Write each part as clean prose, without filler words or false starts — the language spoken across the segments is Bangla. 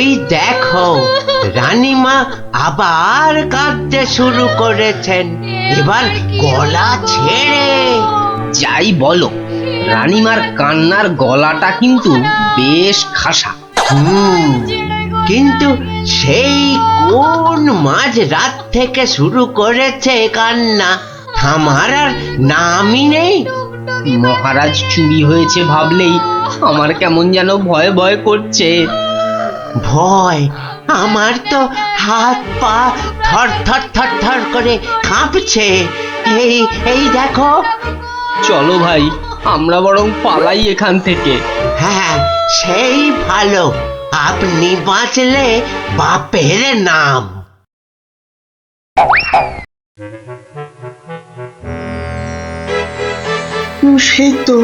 ওই দেখো, রানীমা আবার কাঁদতে শুরু করেছেন, এবার গলা ছেড়ে। যাই বলো, রানীমার কান্নার গলাটা কিন্তু বেশ খাসা। কিন্তু সেই কোন মাঝ রাত থেকে শুরু করেছে কান্না, থামার আর নামই নেই। মহারাজ চুরি হয়েছে ভাবলেই আমার কেমন যেন ভয় ভয় করছে। ভয়? আমার তো হাত পা থর থর থর থর করে কাঁপছে। এই এই দেখো। চলো ভাই, আমরা বরং পালাই এখান থেকে। হ্যাঁ, সেই ভালো, আপনি বাঁচলে বাপের নাম। সেই তো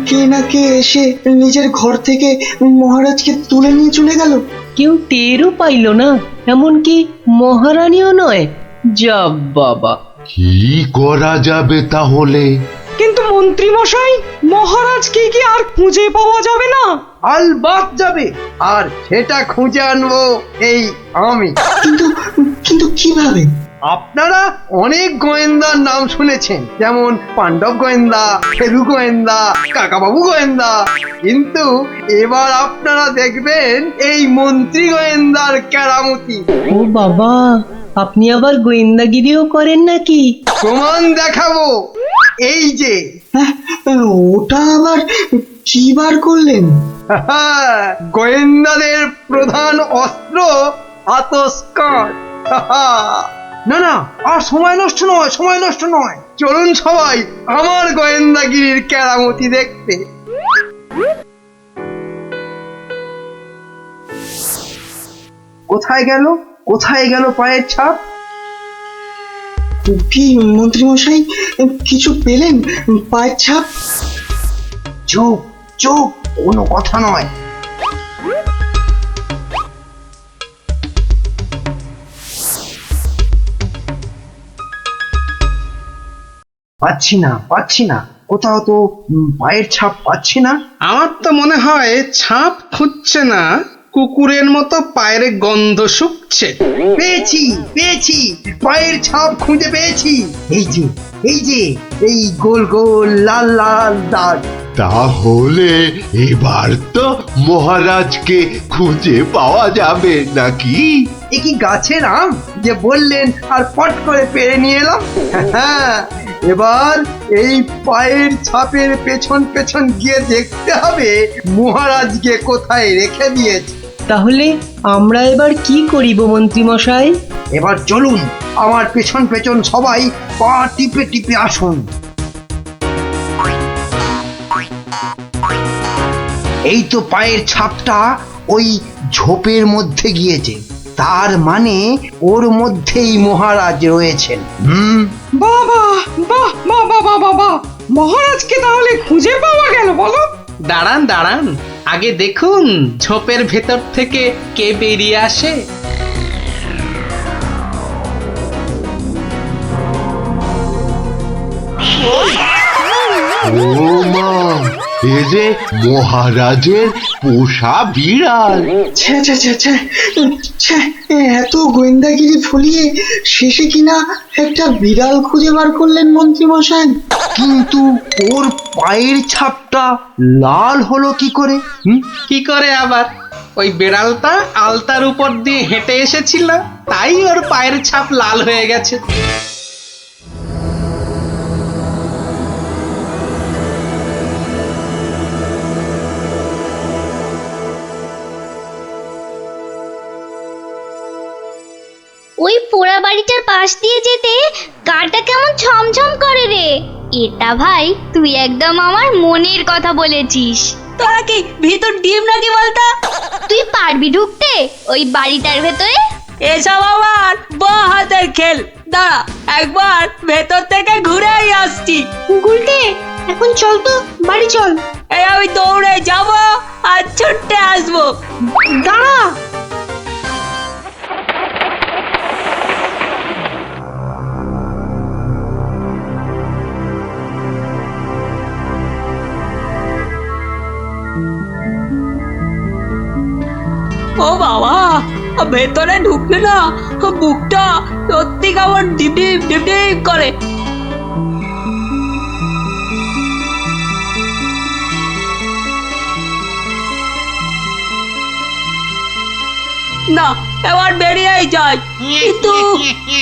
কে না কে এসে নিজের ঘর থেকে মহারাজকে তুলে নিয়ে চলে গেল। কেউ টেরও পাইল না, এমনকি মহারানীও নয়। যা বাবা, কি করা যাবে তাহলে? কিন্তু মন্ত্রী মশাই, মহারাজকে কি আর খুঁজে পাওয়া যাবে না? আলবাত যাবে, আর সেটা খুঁজে আনবো এই আমি। কিন্তু কিন্তু কিভাবে? আপনারা অনেক গোয়েন্দার নাম শুনেছেন, যেমন পাণ্ডব গোয়েন্দা, ফেলু গোয়েন্দা, কাকাবাবু গোয়েন্দা, কিন্তু এবার আপনারা দেখবেন এই মন্ত্রী গোয়েন্দার কেরামতি। ও বাবা, আপনি আবার গোয়েন্দাগিরিও করেন নাকি? প্রমাণ দেখাবো, এই যে। হ্যাঁ, ওটা আবার কি বার করলেন? গোয়েন্দাদের প্রধান অস্ত্র আতস কাঁচ। না না, আর সময় নষ্ট নয়, সময় নষ্ট নয়, চলুন সবাই আমার গোয়েন্দাগিরির কেরামতি দেখতে। কোথায় গেল, কোথায় গেল পায়ের ছাপ? কি মন্ত্রী মশাই, কিছু পেলেন পায়ের ছাপ? চুপ চুপ, কোনো কথা নয়। পাচ্ছি না, পাচ্ছি না, কোথাও তো পায়ের ছাপ পাচ্ছি না। আমার তো মনে হয় ছাপ খুঁজছে না, কুকুরের মতো পায়ের গন্ধ শুকছে। পেয়েছি পেয়েছি, পায়ের ছাপ খুঁজে পেয়েছি। এই যে, এই যে, এই গোল গোল লাল লাল দাগ। তাহলে এবার তো মহারাজকে খুঁজে পাওয়া যাবে নাকি? এ কি গাছের আম যে বললেন আর পট করে পেরে নিয়ে এলাম? হ্যাঁ, এবার এই পায়ের ছাপের পেছন পেছন গিয়ে দেখতে হবে মহারাজকে কোথায় রেখে দিয়েছে। তাহলে আমরা এবার কি করিব মন্ত্রী মশাই? এবার চলুন, আমার পেছন পেছন সবাই পা টিপে টিপে আসুন। এই তো পায়ের ছাপটা ওই ঝোপের মধ্যে গিয়েছে, তার মানে ওর মধ্যেই মহারাজ রয়েছেন। বাবা, বাহ, বাহ, বাহ, বাহ, বাহ, বাহ! মহারাজকে তাহলে খুঁজে পাওয়া গেল বলো? দাঁড়ান দাঁড়ান, আগে দেখুন ঝোপের ভেতর থেকে কে বেরিয়ে আসে। ও মা, এ যে মহারাজের পোষা বিড়াল। ছ্যা ছ্যা ছ্যা ছ্যা ছ্যা, এত গোয়েন্দাগিরি ফলিয়ে শেষে কিনা একটা বিড়াল খুঁজে বার করলেন মন্ত্রী মশাই। কিন্তু ওর পায়ের ছাপটা লাল হলো কি করে? কি করে আবার? ওই বেড়ালটা আলতার উপর দিয়ে হেঁটে এসেছিল, তাই ওর পায়ের ছাপ লাল হয়ে গেছে। ওই পোড়া বাড়িটার পাশ দিয়ে যেতে গাটা কেমন ছমছম করে রে। এটা ভাই তুই একদম আমার মনের কথা বলেছিস। তোরা কি ভিতর ডিম নাকি বলতো? তুই পারবি ঢুকতে ওই বাড়িটার ভেতরে? এসব আমার বাঁ হাতের খেল। দাঁড়া, একবার ভেতর থেকে ঘুরেই আসছি। গুলটে, এখন চল তো বাড়ি চল। এই আমি দৌড়ে যাব আর ছুটে আসবো। দাঁড়া। ও বাবা, ভেতরে ঢুকলে না বুকটা সত্যি কেমন ডিপ ডিপ ডিপ ডিপ করে। না, এবার বেরিয়েই যায়, কিন্তু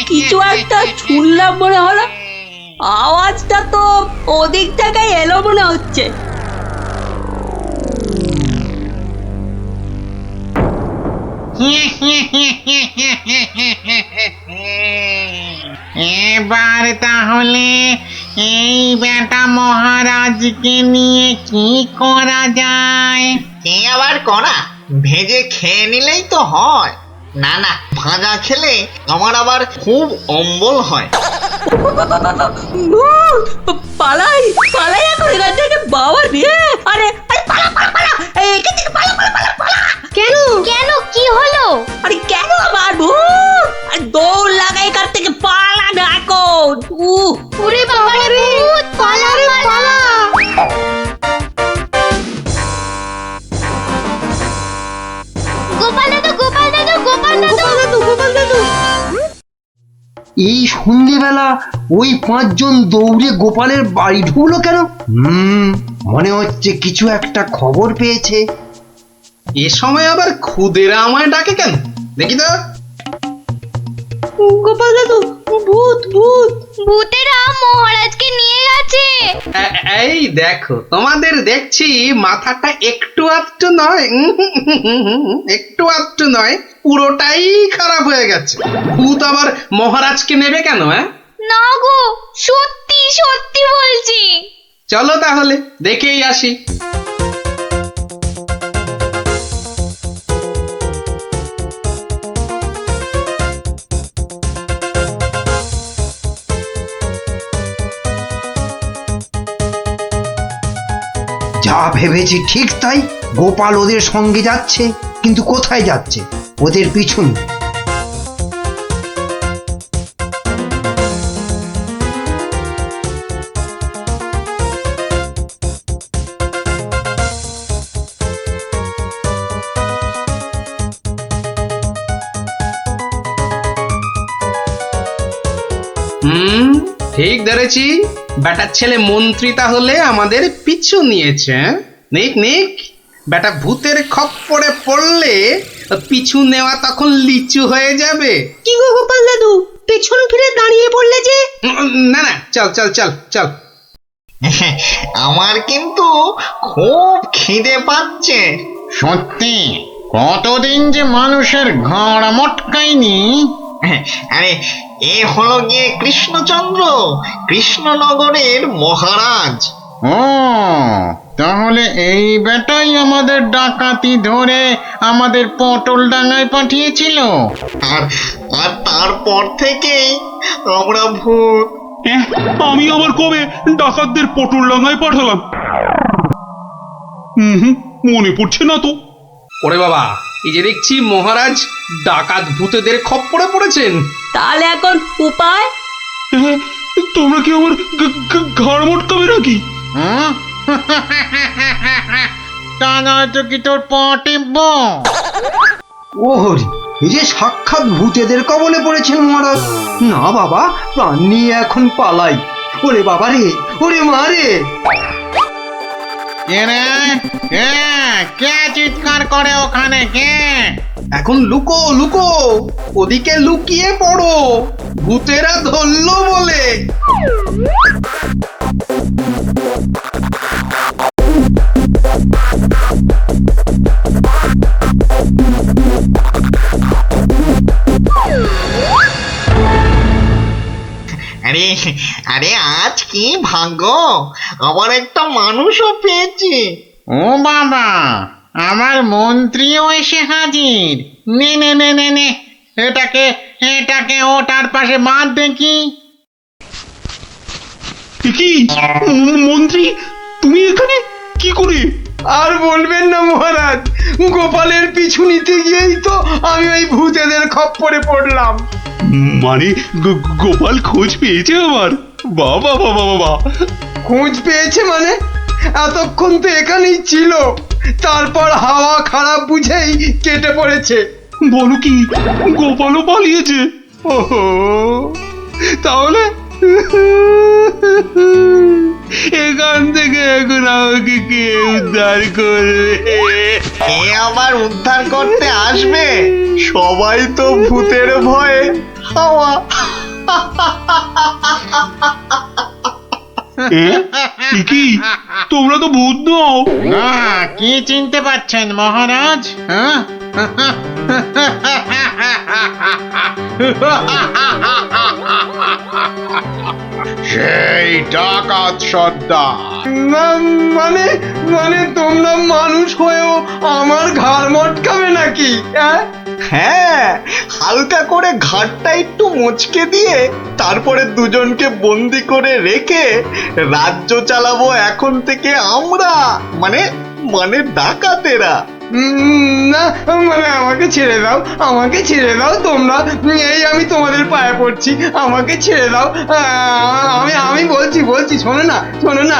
কিছু একটা শুনলাম মনে হলো। আওয়াজটা তো ওদিক থেকে এলো মনে হচ্ছে। এবার তাহলে এই বেটা মহারাজকে নিয়ে কি করা যায়? কি আবার করা, ভেজে খেয়ে নিলেই তো হয়। না না, ভাজা খেলে আমার আবার খুব অম্বল হয়। পালাই পালাই এখন এখান থেকে, বাবা রে। আরে আরে পালা পালা পালা, এখান থেকে পালা পালা পালা পালা। কেন কেন, কি হলো? আরে কেন আবার ভূত? আরে দৌড় লাগাই এখান থেকে, পালা না এখন। ওরে বাবা রে ভূত, পালা রে পালা। গোপাল দাদু, গোপাল দাদু, গোপাল দাদু, গোপাল দাদু। এই সন্ধেবেলা ওই পাঁচজন দৌড়ে গোপালের বাড়ি ঢুকলো কেন? মনে হচ্ছে কিছু একটা খবর পেয়েছে। এ সময় আবার খুদেরা আমায় ডাকে কেন? দেখি তো। গোপাল দাদু, ভূত ভূত। ভূতেরা মহারাজকে নিয়ে গেছে। এই দেখো, তোমাদের দেখছি মাথাটা একটু আধটু নয়, একটু আধটু নয়, পুরোটাই খারাপ হয়ে গেছে। ভূত আবার মহারাজকে নেবে কেন? না গো, সত্যি সত্যি বলছি। চলো তাহলে দেখেই আসি। যা ভেবেছি ঠিক তাই, গোপাল ওদের সঙ্গে যাচ্ছে, কিন্তু কোথায় যাচ্ছে? ওদের পিছন। ঠিক ধরেছি, বেটার ছেলে মন্ত্রী তাহলে আমাদের পিছু নিয়েছে। নিক নিক, বেটা ভূতের খপ্পরে পড়লে পিছু নেওয়া তখন লিচু হয়ে যাবে। কি গো গোপাল দাদু, পেছন ফিরে দাঁড়িয়ে পড়লে যে? না না, চল চল চল চল। আমার কিন্তু খুব খিদে পাচ্ছে। সত্যি, কতদিন যে মানুষের ঘাড় মটকায়নি। আরে, এ হলো গিয়ে কৃষ্ণচন্দ্র, কৃষ্ণনগরের মহারাজ। ও, তাহলে এই বেটাই আমাদের ডাকাতি ধরে আমাদের পটল ডাঙায় পাঠিয়েছিল। আর আর তারপর থেকেই আমরা ভূত। আমি আবার কবে ডাকাতদের পটল ডাঙায় পাঠালাম? মনে পড়ছে না তো। ওরে বাবা, এই যে দেখছি মহারাজ ডাকাত ভূতেদের খপ্পরে পড়েছেন। তাহলে এখন উপায়? তোমরা কি আমার ঘাড় মটকাবে নাকি? তা নয়তো কি তোর পা টিপবো? ও হরি, এই যে সাক্ষাৎ ভূতেদের কবলে পড়েছেন মহারাজ। না বাবা, প্রাণ নিয়ে এখন পালাই। ওরে বাবা রে, ওরে মা রে। কে রে? কে চিৎকার করে ওখানে? কে? এখন লুকো লুকো, ওদিকে লুকিয়ে পড়ো, ভূতেরা ধরলো বলে। আরে আরে, আজ কি ভাগ্য, আবার একটা মানুষও পেয়েছি। ও বাবা, আমার মন্ত্রীও এসে হাজির। নে নে নে নে নে, এটাকে এটাকে ওটার পাশে বাঁধ দেখি। কি মন্ত্রী, তুমি এখানে কি করে? আর বলবেন না মহারাজ, গোপালের পিছু নিতে গিয়েই তো আমি ওই ভূতেদের খপ্পরে পড়লাম। মানে গোপাল খোঁজ পেয়েছে আমার? বাবা বাবা বাবা, খোঁজ পেয়েছে মানে? এতক্ষণ তো এখানেই ছিল, তারপর হাওয়া খারাপ বুঝেই কেটে পড়েছে। বলো কি, গোপালও পালিয়েছে? ওহো, তাহলে এখান থেকে এখন আমাকে কে উদ্ধার করবে? কে আবার উদ্ধার করতে আসবে? সবাই তো ভূতের ভয়ে হাওয়া। কি তোমরা তো ভূত নও? না, কি চিনতে পারছেন মহারাজ? হ্যাঁ? সেই ডাকাত সর্দার। মানে মানে তোমরা মানুষ হয়েও আমার ঘাড় মটকাবে নাকি? হ্যাঁ, হালকা করে ঘাটটা একটু মুচকে দিয়ে তারপরে দুজনকে বন্দি করে রেখে রাজ্য চালাবো এখন থেকে আমরা, মানে মানে ডাকাতেরা। না মানে আমাকে ছেড়ে দাও, আমাকে ছেড়ে দাও তোমরা, এই আমি তোমাদের পায়ে পড়ছি, আমাকে ছেড়ে দাও। আমি বলছি শোনো না,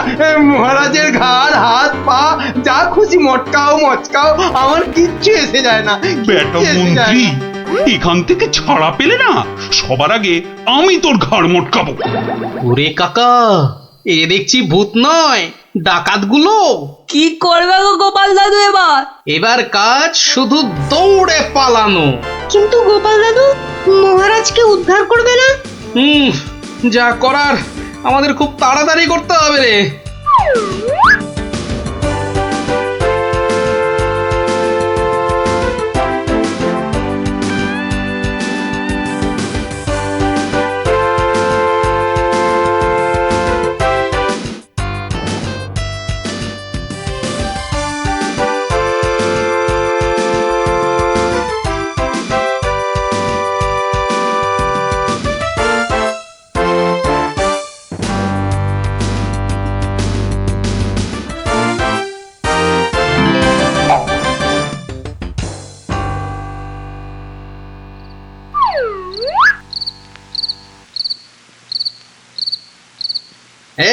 মহারাজের ঘাড় হাত পা যা খুশি মটকাও, আমার কিচ্ছু এসে যায় না। বেটা মন্ত্রী, এখান থেকে ছাড়া পেলে না সবার আগে আমি তোর ঘাড় মটকাবো। ওরে কাকা, এ দেখছি ভূত নয়, ডাকাতগুলো। কি করবে গো গোপাল দাদু এবার? এবার কাজ শুধু দৌড়ে পালানো। কিন্তু গোপাল দাদু, মহারাজকে উদ্ধার করবে না? যা করার আমাদের খুব তাড়াতাড়ি করতে হবে রে।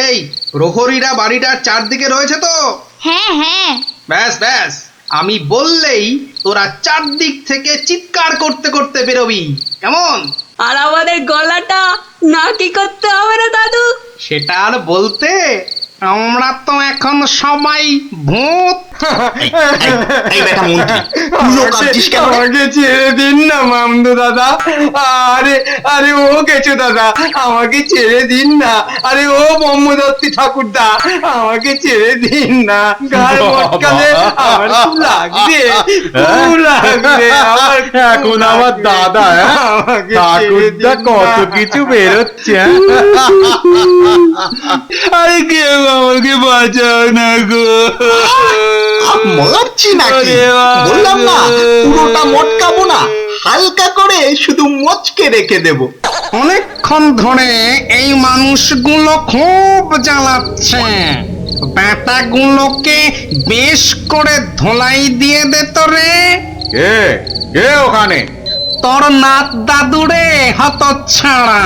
এই প্রহরীরা বাড়িটার চারদিকে রয়েছে তো? হ্যাঁ হ্যাঁ। ব্যাস, আমি বললেই তোরা চারদিক থেকে চিৎকার করতে করতে বেরোবি, কেমন? আর আমাদের গলাটা না কি করতে হবে না দাদু? সেটা আর বলতে, আমরা তো এখন সবাই ভূত। এই বেটা মন্ত্রী, তুইও কাঁদছিস কেন? আমাকে ছেড়ে দিন না মামদু দাদা। আরে ও কেচু দাদা, আমাকে ছেড়ে দিন না। আরে ও ব্রহ্মদত্তি ঠাকুরদা, আমাকে ছেড়ে দিন না। ঘাড় মটকালে আমার খুব লাগবে, খুব লাগবে আমার। এখন আমার দাদা, ঠাকুরদা কত কিছু বেরোচ্ছে। আরে কেউ আমাকে বাঁচাও না গো। মারছি নাকি? বললাম না পুরোটা মটকাবো না, হালকা করে শুধু মচকে রেখে দেব। অনেকক্ষণ ধরে এই মানুষগুলো খুব জ্বালাচ্ছে, ব্যাটাগুলোকে বেশ করে ধোলাই দিয়ে দে তো রে। কে ওখানে? তোর নাত দাদুরে হতচ্ছাড়া।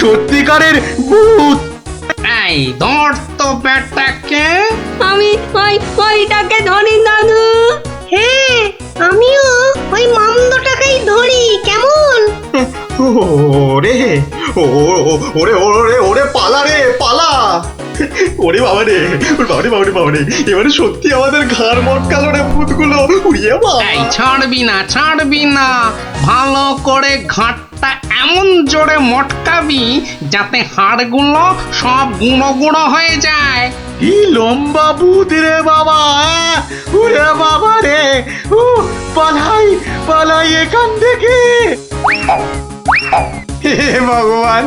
সত্যিকারের ভূত। এই ধর তো ব্যাটাকে। আমি ওইটাকে ধরি দাদু। হ্যাঁ, আমিও ওই মামদটাকেই ধরি, কেমন? ওরে ওরে ওরে ওরে পালা রে পালা। ওরে বাবা রে, বাবারে, এবারে সত্যি আমাদের ঘাড় মটকালো রে ভূতগুলো। উড়িয়ে এই ছাড়বি না, ভালো করে ঘাটটা এমন জোরে মটকাবি যাতে হাড়গুলো সব গুঁড়ো গুঁড়ো হয়ে যায়। কি লম্বা ভূত রে বাবা! ওরে বাবা রে, পালাই এখান থেকে। হে ভগবান,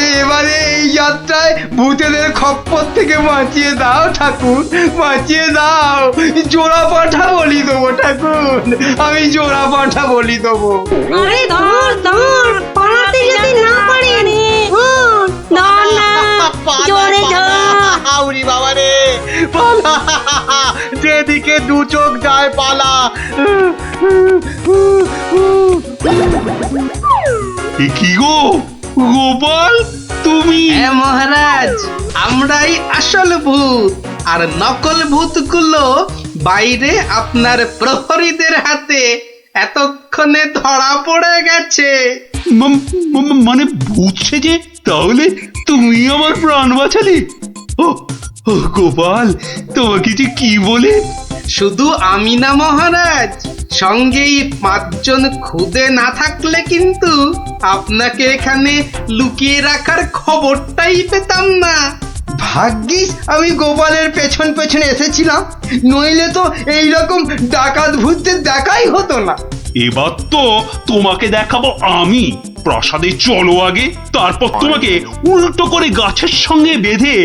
এবারে এই যাত্রায় ভূতেদের খপ্পর থেকে বাঁচিয়ে দাও ঠাকুর, বাঁচিয়ে দাও। জোড়া পাঠা বলি দেবো ঠাকুর, আমি জোড়া পাঠা বলি দেবো। আরে ধর, পালাতে যদি না পারি। ধর না, জোরে ধর। উরি বাবা রে, পালা, যেদিকে দু চোখ যায় পালা। এ কি গো গোপাল, তুমি? হ্যাঁ মহারাজ, আমরাই আসল ভূত, আর নকল ভূতগুলো বাইরে আপনার প্রহরীদের হাতে এতক্ষণে ধরা পড়ে গেছে। মানে ভূত সেজে তাহলে তুমি আমার প্রাণ বাঁচালে? ও ও গোপাল, তোমাকে যে কি বলে? শুধু আমি না মহারাজ, সঙ্গেই 5 জন খুদে না থাকলে কিন্তু আপনাকে এখানে লুকিয়ে রাখার খবরটাই পেতাম না। ভাগ্যিস আমি গোপালের পেছন পেছন এসেছিলাম, নইলে তো এইরকম ডাকাত ভূতদের দেখাই হতো না। এবার তো তোমাকে দেখাবো আমি। প্রাসাদে চলো আগে, তারপর তোমাকে উল্টো করে গাছের সঙ্গে বেঁধে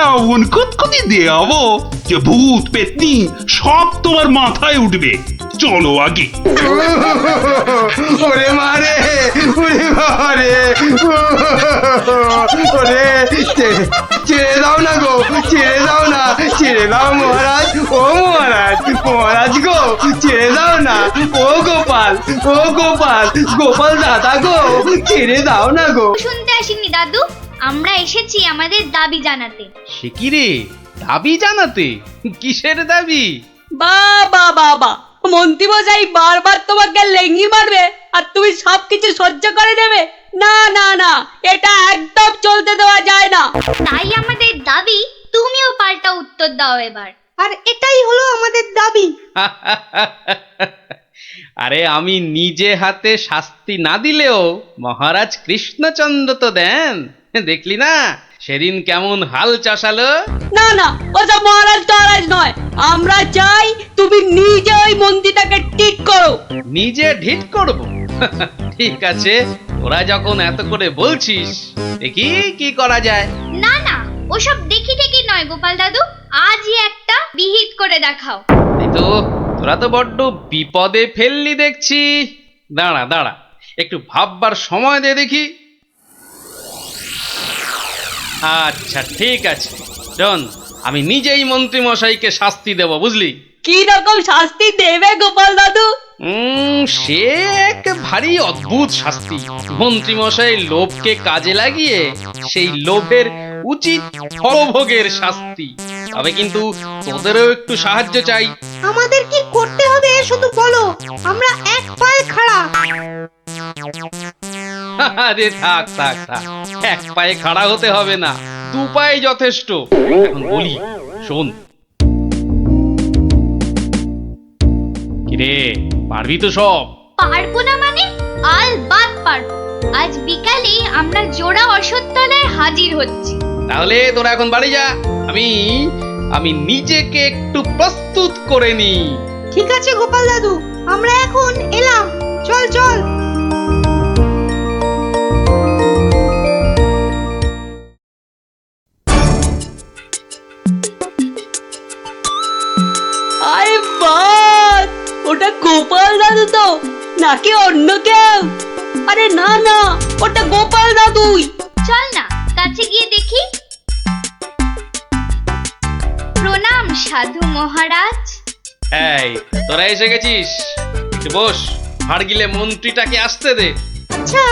এমন কুতকুতি দেওয়াবো যে ভূত পেতনি সব তোমার মাথায় উঠবে। চলো আগে। ওরে মারে, ওরে বাবারে, ওরে ছেড়ে দাও না গো, ছেড়ে দাও না, ছেড়ে দাও মহারাজ, ও মহারাজ, মহারাজ গো, ছেড়ে দাও না, ও গোপাল, ও গোপাল, গোপাল দাদা গো, ছেড়ে দাও না গো। শুনতে আসিনি দাদু, আমরা এসেছি আমাদের দাবি জানাতে। সে কি রে, দাবি জানাতে? কিসের দাবি? বাবা বাবা, মন্ত্রী মশাই বারবার তোমাকে লেঙ্গি মারবে আর তুমি সবকিছু সহ্য করে নেবে? না না না, এটা একদম চলতে দেওয়া যায় না। তাই আমাদের দাবি তুমিও পাল্টা উত্তর দাও এবার। আর এটাই হলো আমাদের দাবি। আরে আমি নিজে হাতে শাস্তি না দিলেও মহারাজ কৃষ্ণচন্দ্র তো দেন, দেখলি না সেদিন কেমন হাল চাষালো? না না, ওসব মহারাজ টহারাজ নয়, আমরা চাই তুমি নিজে ওই মন্ত্রীটাকে ঠিক করো। নিজে ঢিট করব? ঠিক আছে, ওরা যখন এত করে বলছিস, দেখি কি করা যায়। না না, ওসব দেখি টেকি নয় গোপাল দাদু, আজই একটা বিহিত করে দেখাও। এই তো, তোরা তো বড্ড বিপদে ফেললি দেখছি। দাঁড়া দাঁড়া, একটু ভাববার সময় দে দেখি। আচ্ছা ঠিক আছে, শোন, আমি নিজেই মন্ত্রী মশাইকে শাস্তি দেব, বুঝলি? কি রকম শাস্তি দেবে গোপাল দাদু? সে এক ভারী অদ্ভুত শাস্তি। মন্ত্রী মশাই লোভকে কাজে লাগিয়ে সেই লোভের উচিত ফলভোগের শাস্তি। তবে কিন্তু তোদেরও একটু সাহায্য চাই। আমাদের কি করতে হবে শুধু বলো, আমরা এক পায়ে খাড়া। আরে থাক থাক থাক, এক পায়ে খাড়া হতে হবে না, 2 পায়ে যথেষ্ট। এখন বলি, শোন। কিরে, পারবি তো সব? পারবো না মানে? আলবাত পারবো। আজ বিকালে আমরা জোড়া অশ্বত্থতলায় হাজির হচ্ছি। তাহলে তোরা এখন বাড়ি যা, আমি নিজেকে একটু প্রস্তুত করে নি। ঠিক আছে গোপাল দাদু, আমরা এখন এলাম, চল চল। আরে বাস, ওটা গোপাল দাদু তো, নাকি অন্য কেউ? আরে না না, ওটা গোপাল দাদুই। চল না কাছে গিয়ে দেখি। প্রণাম সাধু মহারাজ। এই, তোরা এসে গেছিস, একটু বস। হাড় গিলে মন্ত্রীটাকে আসতে দে। আচ্ছা,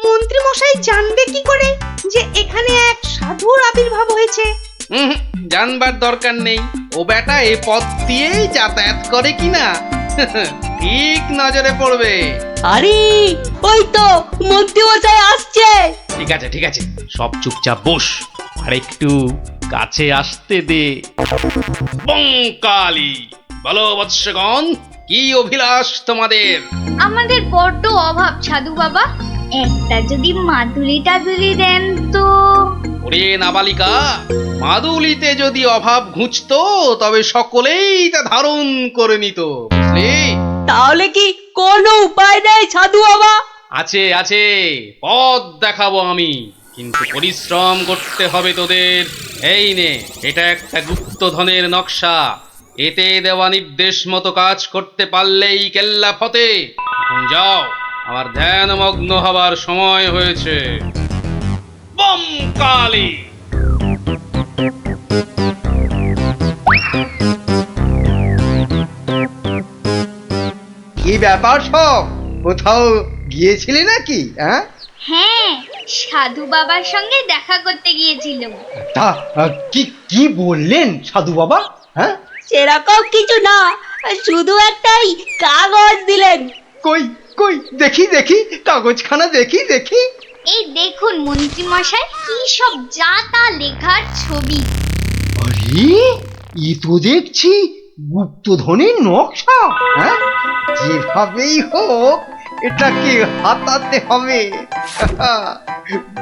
মন্ত্রী মশাই জানবে কি করে যে এখানে এক সাধুর আবির্ভাব হয়েছে? জানবার দরকার নেই, ও বেটা এ পথ দিয়েই যাতায়াত করে কিনা ঠিক নজরে পড়বে। আরে ওই তো মন্ত্রী মশাই আসছে। ঠিক আছে ঠিক আছে, সব চুপচাপ বস, আর একটু কাছে আসতে দে। বঙ্কালি, বলো বৎসগণ, কি অভিলাষ তোমাদের? আমাদের বড্ড অভাব সাধু বাবা, একটা যদি মাদুলি টাদুলি দেন তো। ওরে নাবালিকা, মাদুলিতে যদি অভাব ঘুচতো তবে সকলেই তা ধারণ করে নিত, বুঝলি? তাহলে কি কোনো উপায় নেই সাধু বাবা? আছে আছে, পথ দেখাবো আমি, কিন্তু পরিশ্রম করতে হবে তোদের। এই নে, এটা একটা গুপ্তধনের নকশা, এতে দেওয়া নির্দেশ মতো কাজ করতে পারলেই কেল্লা ফতে। এখন যাও, আমার ধ্যানমগ্ন হবার সময় হয়েছে। বম কালী। কি ব্যাপার সব, কোথাও গিয়েছিলি নাকি? হ্যাঁ, হ্যাঁ, সাধু বাবার সঙ্গে দেখা করতে গিয়েছিল। তা কি কি বললেন সাধু বাবা? হ্যাঁ, সেরকম কিছু না, শুধু একটাই কাগজ দিলেন। কই কই দেখি দেখি কাগজখানা দেখি দেখি। এই দেখুন মন্ত্রী মশাই, কি সব যা তা লেখার ছবি। আরে এ তো দেখছি গুপ্তধনের নকশা। হ্যাঁ, যেভাবেই হোক এটাকে হাতাতে হবে।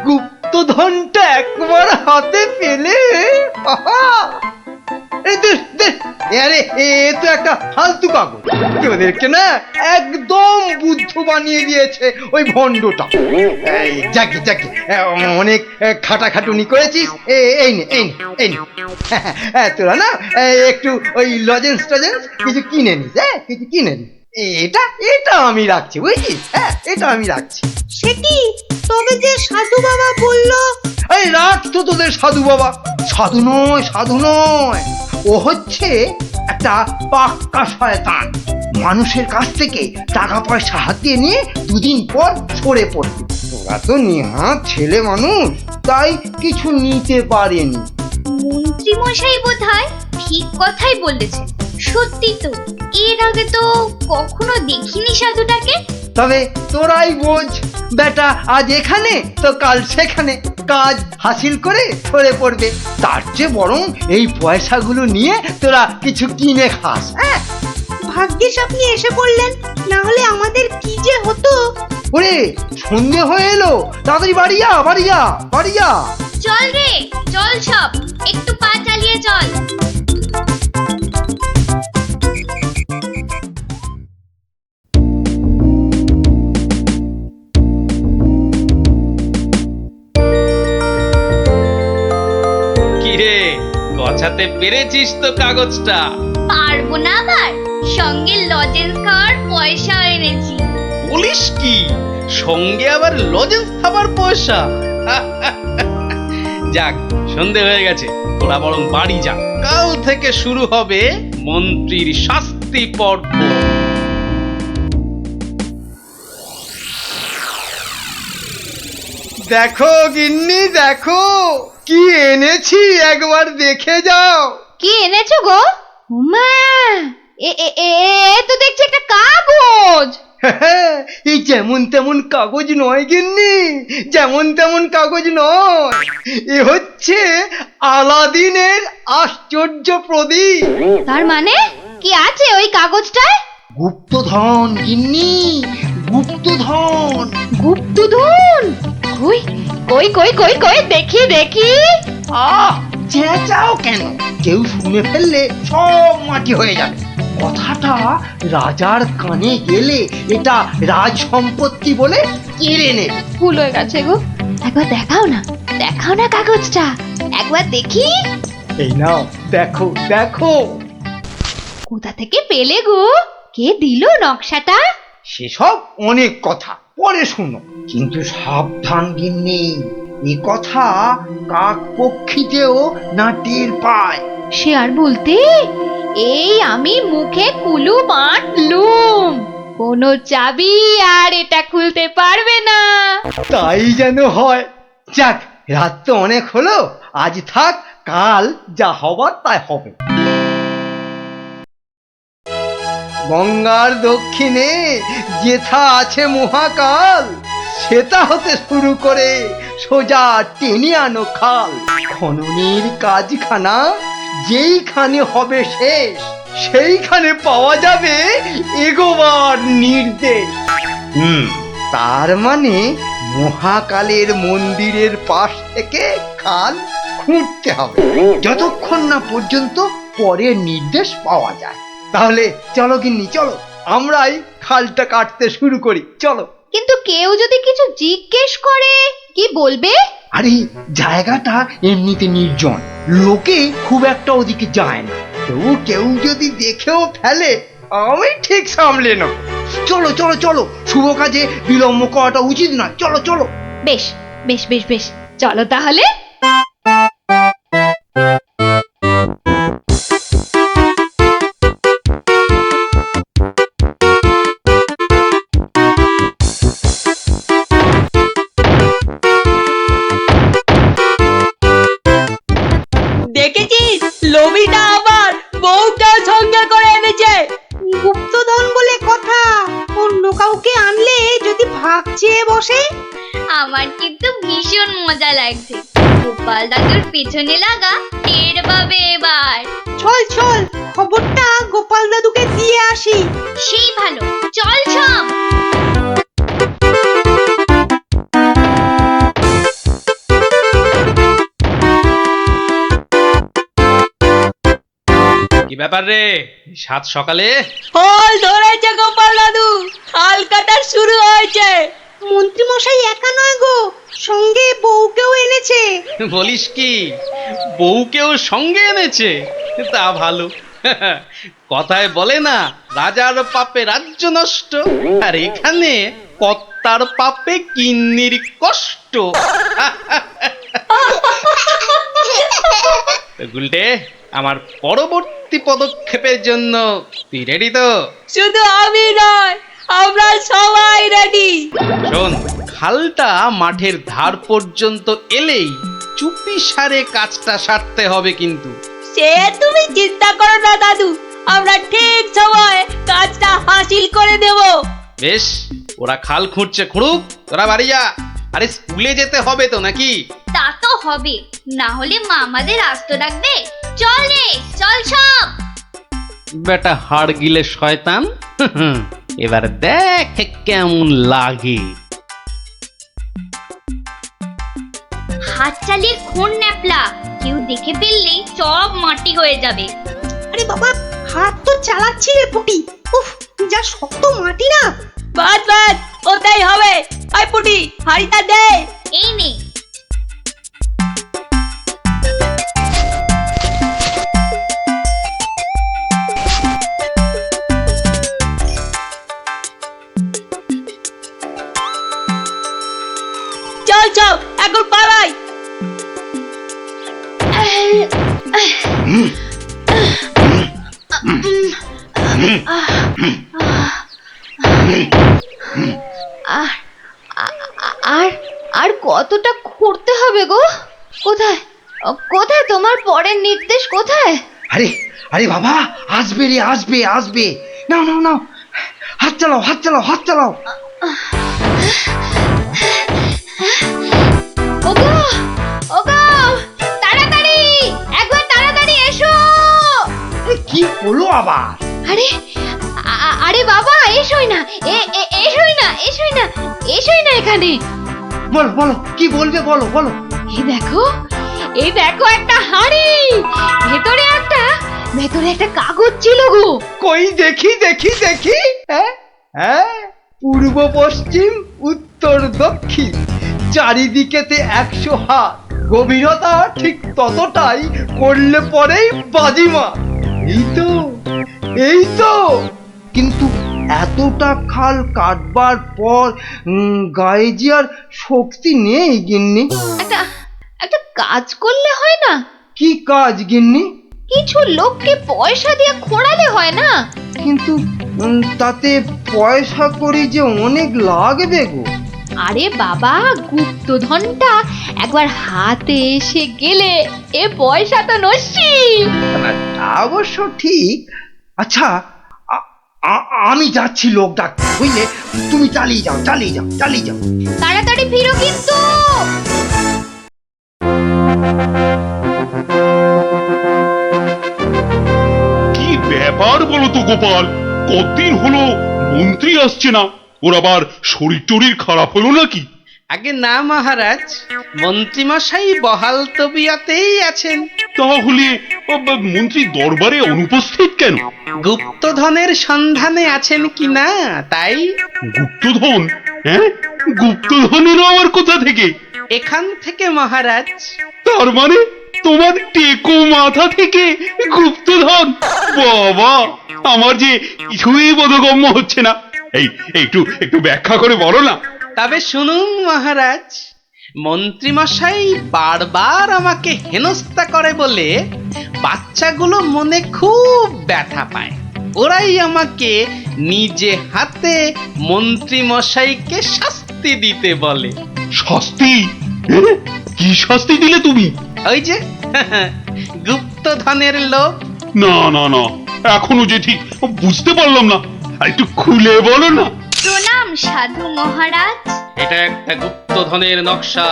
গুপ্তধনটা একবার হাতে পেলে আরে এ তো একটা ফালতু কাগজ। কি ওদেরকে না একদম বুদ্ধ বানিয়ে দিয়েছে ওই ভণ্ডটা। যাকে যাকে অনেক খাটাখাটুনি করেছিস, এই নে এই নে এই নে। তোরা না একটু ওই লজেন্স টজেন্স কিছু কিনে নিস। হ্যাঁ, কিছু কিনে নিস। এটা এটা আমি রাখছি, বুঝছিস? হ্যাঁ, এটা আমি রাখছি। সে কি, তবে যে সাধু বাবা বললো। এই রাখ তো তোদের সাধু বাবা। সাধু নয়, সাধু নয়, ও হচ্ছে একটা পাক্কা শয়তান। মানুষের কাছ থেকে টাকা পয়সা হাতিয়ে নিয়ে দুদিন পর সরে পড়বে। তোরা তো নেহাত ছেলে মানুষ, তাই কিছু নিতে পারেনি। মন্ত্রী মশাই বোধহয় ঠিক কথাই বলেছেন। সত্যি তো, এর আগে তো কখনো দেখিনি সাধুটাকে। তবে তোরাই বোঝ, বেটা আজ এখানে তো কাল সেখানে কাজ হাসিল করে সরে পড়বে। তার চেয়ে বরং এই পয়সাগুলো নিয়ে তোরা কিছু কিনে খাস। হ্যাঁ, ভাগ্যিস আপনি এসে পড়লেন, না হলে আমাদের কি যে হতো। ওরে সন্ধে হয়ে এলো, তাড়াতাড়ি বাড়ি যা, বাড়ি যা, বাড়ি যা। চল রে, চল সব, একটু পা চালিয়ে চল। কিরে, গছাতে পেরেছিস তো কাগজটা? পারবো না আবার, সঙ্গে লজেন্স খাওয়ার পয়সা এনেছি। বলিস কি, সঙ্গে আবার লজেন্স খাবার পয়সা? যাক, সন্ধে হয়ে গেছে, তোরা বরং বাড়ি যা। কাল থেকে শুরু হবে মন্ত্রীর শাস্তি পর্ব। দেখো গিন্নি, দেখো কি এনেছি, একবার দেখে যাও। কি এনেছো গো? মা, এ তো দেখছি একটা কাগজ। এই যেমন তেমন কাগজ নয় গিন্নি, যেমন তেমন কাগজ নয়। এ হচ্ছে আলাদিনের আশ্চর্য প্রদীপ। তার মানে কি আছে ওই কাগজটায়? গুপ্তধন গিন্নি, গুপ্তধন। গুপ্তধন? কই কই কই কই কই দেখি দেখি। চেঁচাও কেন? কেউ শুনে ফেললে সব মাটি হয়ে যাবে। কথাটা রাজার কানে গেলে এটা রাজ সম্পত্তি বলে কেড়ে নেবে। ভুল হয়ে গেছে গো, একবার দেখাও না, দেখাও না কাগজটা, একবার দেখি। এই নাও, দেখো দেখো। কোথা থেকে পেলে গো? কে দিল নকশাটা? সেসব অনেক কথা পরে শুনো, কিন্তু সাবধান গিন্নি, এ কথা কাক পক্ষীতেও না টের পায়। সে আর বলতে, এই আমি মুখে কুলু বাঁধলুম, কোনো চাবি আর এটা খুলতে পারবে না। তাই যেন হয়। যাক, রাত তো অনেক হলো, আজ থাক, কাল যা হবার তাই হবে। গঙ্গার দক্ষিণে যেথা আছে মহাকাল, সেটা হতে শুরু করে সোজা টেনে আনো খাল। খননের কাজখানা যেইখানে হবে শেষ, সেইখানে পাওয়া যাবে এগোবার নির্দেশ। তার মানে মহাকালের মন্দিরের পাশ থেকে খাল খুঁড়তে হবে, যতক্ষণ না পর্যন্ত পরের নির্দেশ পাওয়া যায়। তাহলে চলো গিন্নি, চলো, আমরাই খালটা কাটতে শুরু করি, চলো। কিন্তু কেউ যদি কিছু জিজ্ঞেস করে কি বলবে? আরে জায়গাটা এমনিতে নির্জন, লোকে খুব একটা ওদিকে যায় না। কেউ কেউ যদি দেখেও ফেলে, আমি ঠিক সামলে নেব। চলো চলো চলো, শুভ কাজে বিলম্ব করাটা উচিত না। চলো চলো। বেশ বেশ বেশ বেশ, চলো তাহলে। লোভিটা আবার বউকেও সঙ্গে করে এনেছে। গুপ্তধন বলে কথা, অন্য কাউকে আনলে যদি ভাগ চেয়ে বসে। আমার কিন্তু ভীষণ মজা লাগছে। গোপাল দাদুর পেছনে লাগা টের পাবে এবার। চল চল, খবরটা গোপাল দাদুকে দিয়ে আসি। সেই ভালো, চল সব। কি ব্যাপার রে, সাত সকালে? ফল ধরেছে গোপাল দাদু, খাল কাটার শুরু হয়েছে। মন্ত্রী মশাই একা নয় গো, সঙ্গে বউকেও এনেছে। বলিস কি, বউকেও সঙ্গে এনেছে? তা ভালো। কথায় বলে না, রাজার পাপে রাজ্য নষ্ট, আর এখানে কর্তার পাপে কিন্নির কষ্ট। গুলটে, আমার পরবর্তী পদক্ষেপের জন্য তুই রেডি তো? শুধু আমি নয়, আমরা সবাই রেডি। শোন, খালটা মাঠের ধার পর্যন্ত এলেই চুপি সারে কাজটা সারতে হবে কিন্তু। সে তুমি চিন্তা করো না দাদু, আমরা ঠিক সময়ে কাজটা হাসিল করে দেব। বেশ, ওরা খাল খুঁড়ছে খুঁড়ুক, তোরা বাড়ি যা। আরে স্কুলে যেতে হবে তো নাকি? তা তো হবে, না হলে মা আমাদের আস্ত রাখবে। চল রে, চল সব। বেটা হাড় গিলে শয়তান, এবার দেখ কেমন লাগে। হাত চালিয়ে খুন ন্যাপলা, কেউ দেখে ফেললেই সব মাটি হয়ে যাবে। আরে বাবা, হাত তো চালাচ্ছি রে পুটি। উফ, যা শক্ত মাটি না। বাদ বাদ, ওটাই হবে। আই পুটি, হাড়িটা দে। এই নে। চল চল, এখন পালাই। আর আর কতটা খুঁড়তে হবে গো? কোথায় কোথায় তোমার পরের নির্দেশ কোথায়? আরে আরে বাবা, আসবে রে, আসবে আসবে। নাও নাও নাও, হাত চালাও, হাত চালাও, হাত চালাও। ওগো ওগো, তাড়াতাড়ি, একবার তাড়াতাড়ি এসো। কি হলো আবার? আরে আরে বাবা, এসোই না, এসোই না, এসোই না, এসোই না এখানে। বলো বলো, কি বলবে বলো বলো। এই দেখো একটা হাঁড়ি, ভেতরে একটা কাগজ ছিল গো। কই দেখি দেখি দেখি। হ্যাঁ হ্যাঁ, পূর্ব পশ্চিম উত্তর দক্ষিণ চারিদিকেতে 100 হাত, গভীরতা ঠিক ততটাই, করলে পরেই বাজিমা। এই তো। কিন্তু এতটা খাল কাটবার পর গায়ে যে আর শক্তি নেই গিন্নি। একটা কাজ করলে হয় না? কি কাজ গিন্নি? কিছু লোককে পয়সা দিয়ে খোঁড়ালে হয় না? কিন্তু তাতে পয়সা করি যে অনেক লাগবে গো। আরে বাবা, গুপ্তধনটা একবার হাতে এসে গেলে এ পয়সা তো নস্যি। তা অবশ্য ঠিক। আচ্ছা, আমি যাচ্ছি লোক ডাকতে, বুঝলে? তুমি চালিয়ে যাও, চালিয়ে যাও, চালিয়ে যাও। তাড়াতাড়ি ফিরো কিন্তু। কি ব্যাপার বলো তো গোপাল, কতদিন হলো মন্ত্রী আসছে না? ওর আবার শরীর টরীর খারাপ হলো নাকি? আগে না মহারাজ, মন্ত্রীমশাই বহাল তবিয়তেই আছেন। তাহলে মন্ত্রী দরবারে অনুপস্থিত কেন? গুপ্তধনের সন্ধানে আছেন কিনা তাই। গুপ্তধন? হ্যাঁ, গুপ্তধনেরও আবার কোথা থেকে? এখান থেকে মহারাজ। তার মানে তোমার টেকো মাথা থেকে গুপ্তধন? বাবা, আমার যে কিছুই বোধগম্য হচ্ছে না। একটু একটু ব্যাখ্যা করে বলো না। তবে শুনুন মহারাজ, মন্ত্রীমশাই বারবার আমাকে হেনস্থা করে বলে বাচ্চাগুলো মনে খুব ব্যথা পায়। ওরাই আমাকে নিজে হাতে মন্ত্রীমশাইকে শাস্তি দিতে বলে। শাস্তি? কি শাস্তি দিলে তুমি? ওই যে গুপ্ত গুপ্তধনের লোভ? না না না, এখনো যে ঠিক বুঝতে পারলাম না, একটু খুলে বলো না। প্রণাম সাধু মহারাজ। এটা একটা গুপ্তধনের নকশা।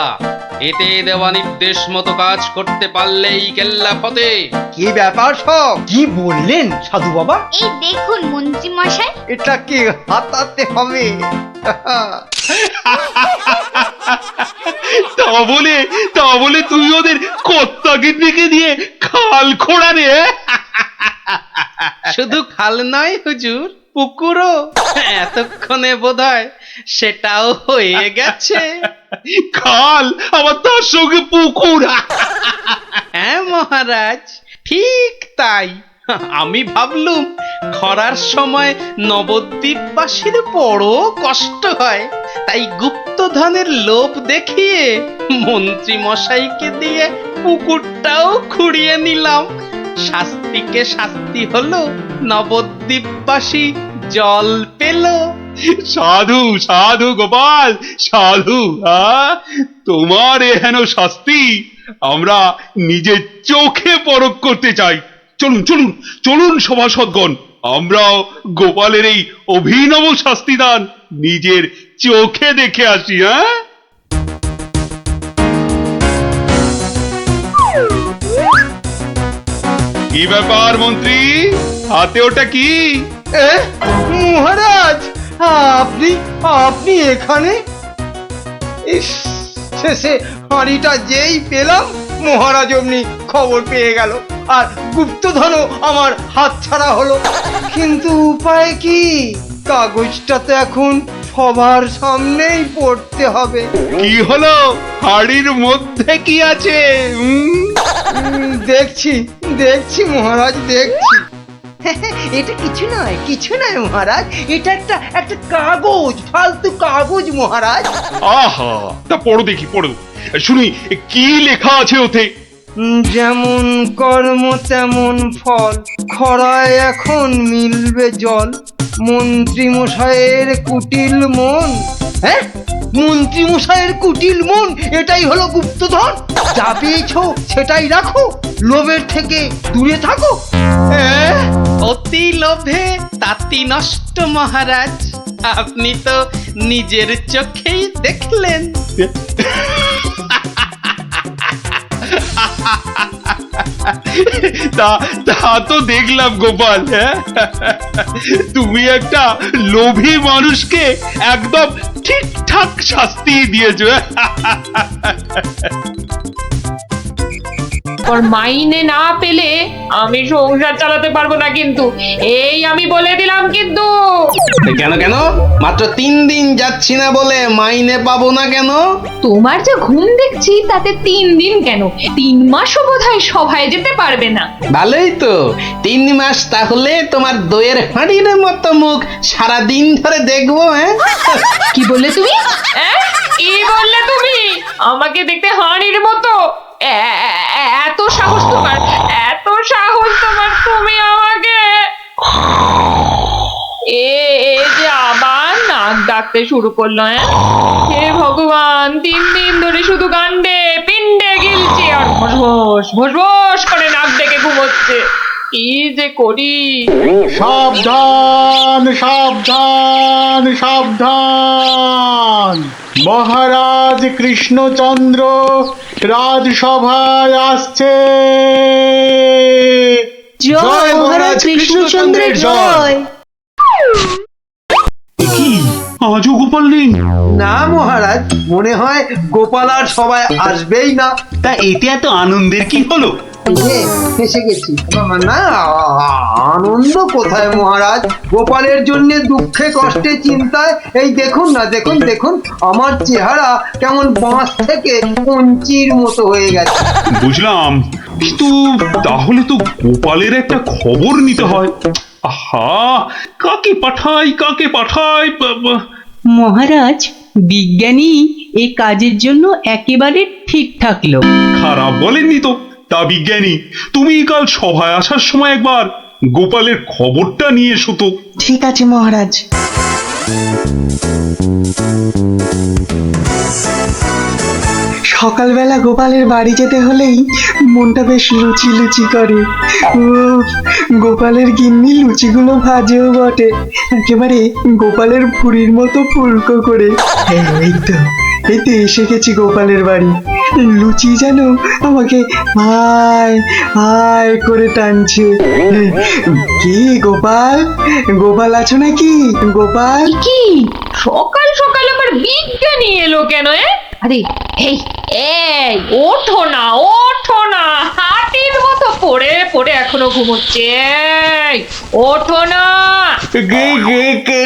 এতে দেওয়া নির্দেশ মতো কাজ করতে পারলেই কেল্লা ফতে। কি ব্যাপার সব কি বললেন সাধু বাবা? এই দেখুন মন্ত্রী মশাই। এটাকে হাতাতে হবে। তা বলে তুই ওদের কর্তাকে ডেকে দিয়ে খাল খোঁড়া রে? শুধু খাল নয় হুজুর, পুকুরও। এতক্ষণে বোধহয় সেটাও হয়ে গেছে। খাল আবার তার সঙ্গে পুকুর? হ্যাঁ মহারাজ, ঠিক তাই। আমি ভাবলুম খরার সময় নবদ্বীপবাসীর বড় কষ্ট হয়, তাই গুপ্তধনের লোভ দেখিয়ে মন্ত্রী মশাইকে দিয়ে পুকুরটাও খুঁড়িয়ে নিলাম। শাস্তিকে শাস্তি হলো, নবদ্বীপবাসী জল পেল। সাধু সাধু গোপাল সাধু, তোমার এহেন শাস্তি আমরা নিজের চোখে পরখ করতে চাই। চলুন চলুন চলুন সভাসদগণ, আমরাও গোপালের এই অভিনব শাস্তিদান নিজের চোখে দেখে আসি। কি ব্যাপার মন্ত্রী, হাতে ওটা কি? মহারাজ, আপনি আপনি এখানে? ইস, শেষে হাঁড়িটা যেই পেলাম মহারাজ অমনি খবর পেয়ে গেল, আর গুপ্তধনও আমার হাতছাড়া হলো। কিন্তু উপায় কি? কাগজটা তো এখন সবার সামনেই পড়তে হবে। কি হলো, হাড়ির মধ্যে কি আছে? দেখছি দেখছি মহারাজ, দেখছি। এটা কিছু নয় মহারাজ, এটা একটা কাগজ, ফালতু কাগজ মহারাজ। আহা, তা পড়ো দেখি, পড়ো শুনি কি লেখা আছে ওতে। যেমন কর্ম তেমন ফল, খরায় এখন মিলবে জল, মন্ত্রী মশাইয়ের কুটিল মন। হ্যাঁ, মন্ত্রী মশাইয়ের কুটিল মন, এটাই হলো গুপ্তধন। যা পেয়েছো সেটাই রাখো, লোভের থেকে দূরে থাকো। অতি লোভে তাতি নষ্ট মহারাজ, আপনি তো নিজের চোখেই দেখলেন। তা তো দেখলাম গোপাল, তুমি একটা লোভী মানুষকে একদম ঠিকঠাক শাস্তি দিয়েছো। ওর মাইনে না পেলে আমি সংসার চালাতে পারবো না কিন্তু, এই আমি বলে দিলাম কিন্তু। কেন কেন, মাত্র 3 দিন যাচ্ছি না বলে মাইনে পাবো না কেন? তোমার যে ঘুম দেখছি তাতে 3 দিন কেন, 3 মাসও বোধহয় সভায় যেতে পারবে না। ভালোই তো, 3 মাস তাহলে তোমার দইয়ের হাঁড়ির মতো মুখ সারাদিন ধরে দেখবো। কি বললে তুমি? কি বললে তুমি? আমাকে দেখতে হাঁড়ির মতো? এত সাহস তোমার, এত সাহস তোমার, তুমি আমাকে যে আবার নাক ডাকতে শুরু করলো। হে ভগবান, 3 দিন ধরে শুধু গান্ডে পিণ্ডে গিলছে আর ভোস ভোস করে নাক ডেকে ঘুমোচ্ছে। কি যে করি। সাবধান সাবধান সাবধান, মহারাজ কৃষ্ণচন্দ্র রাজসভায় আসছে। জয় মহারাজ কৃষ্ণচন্দ্রের জয়। আজও গোপাল নেই? না মহারাজ, মনে হয় গোপাল আর সবাই আসবেই না। তা এতে এত আনন্দের কি হলো? ফেসে গেছি না, আনন্দ কোথায় মহারাজ, গোপালের জন্য দুঃখে কষ্টে চিন্তায় এই দেখুন না, দেখুন দেখুন আমার চেহারা কেমন বাঁশ থেকে কঞ্চির মতো হয়ে গেছে। বুঝলাম, কিন্তু তাহলে তো গোপালের একটা খবর নিতে হয়। আহা, কাকে পাঠাই? মহারাজ, বিজ্ঞানী এই কাজের জন্য একেবারে ঠিকঠাক লোক। খারাপ বলেননি তো। তা বিজ্ঞানী, তুমি কাল সভায় আসার সময় একবার গোপালের খবরটা নিয়ে এসো তো। ঠিক আছে মহারাজ। সকালবেলা গোপালের বাড়ি যেতে হলেই মনটা বেশ লুচি লুচি করে। উফ, গোপালের গিন্নি লুচিগুলো ভাজেও বটে, একেবারে গোপালের ভুঁড়ির মতো ফুলকো করে। এই তো এসে গেছি গোপালের বাড়ি। লুচি যেন আমাকে আয় আয় করে টানছে। কি গোপাল, গোপাল আছো নাকি গোপাল? কি সকাল সকাল আবার বিজ্ঞানী এলো কেন? আরে এই এই ওঠো না, ওঠো না, হাতির মতো পড়ে পড়ে এখনো ঘুমোচ্ছে। এই, ওঠো না। কে কে কে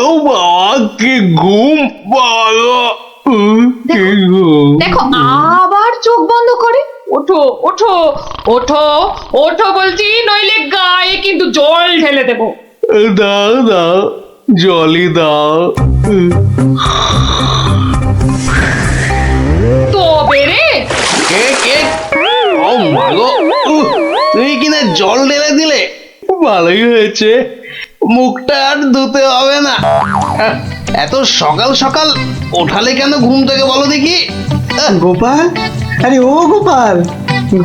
ও বাবা, কি ঘুম ভালো। দেখো আবার চোখ বন্ধ করে। ওঠো ওঠো ওঠো ওঠো বলছি, নইলে গায়ে কিন্তু জল ঢেলে দেবো। দাও দাও, জলই দাও। তবে রে কে কে ও মাগো, তুমি কিনা জল ঢেলে দিলে? ভালোই হয়েছে, মুখটা আর ধুতে হবে না। এত সকাল সকাল ওঠালে কেন ঘুম থেকে বলো দেখি? গোপাল, আরে ও গোপাল,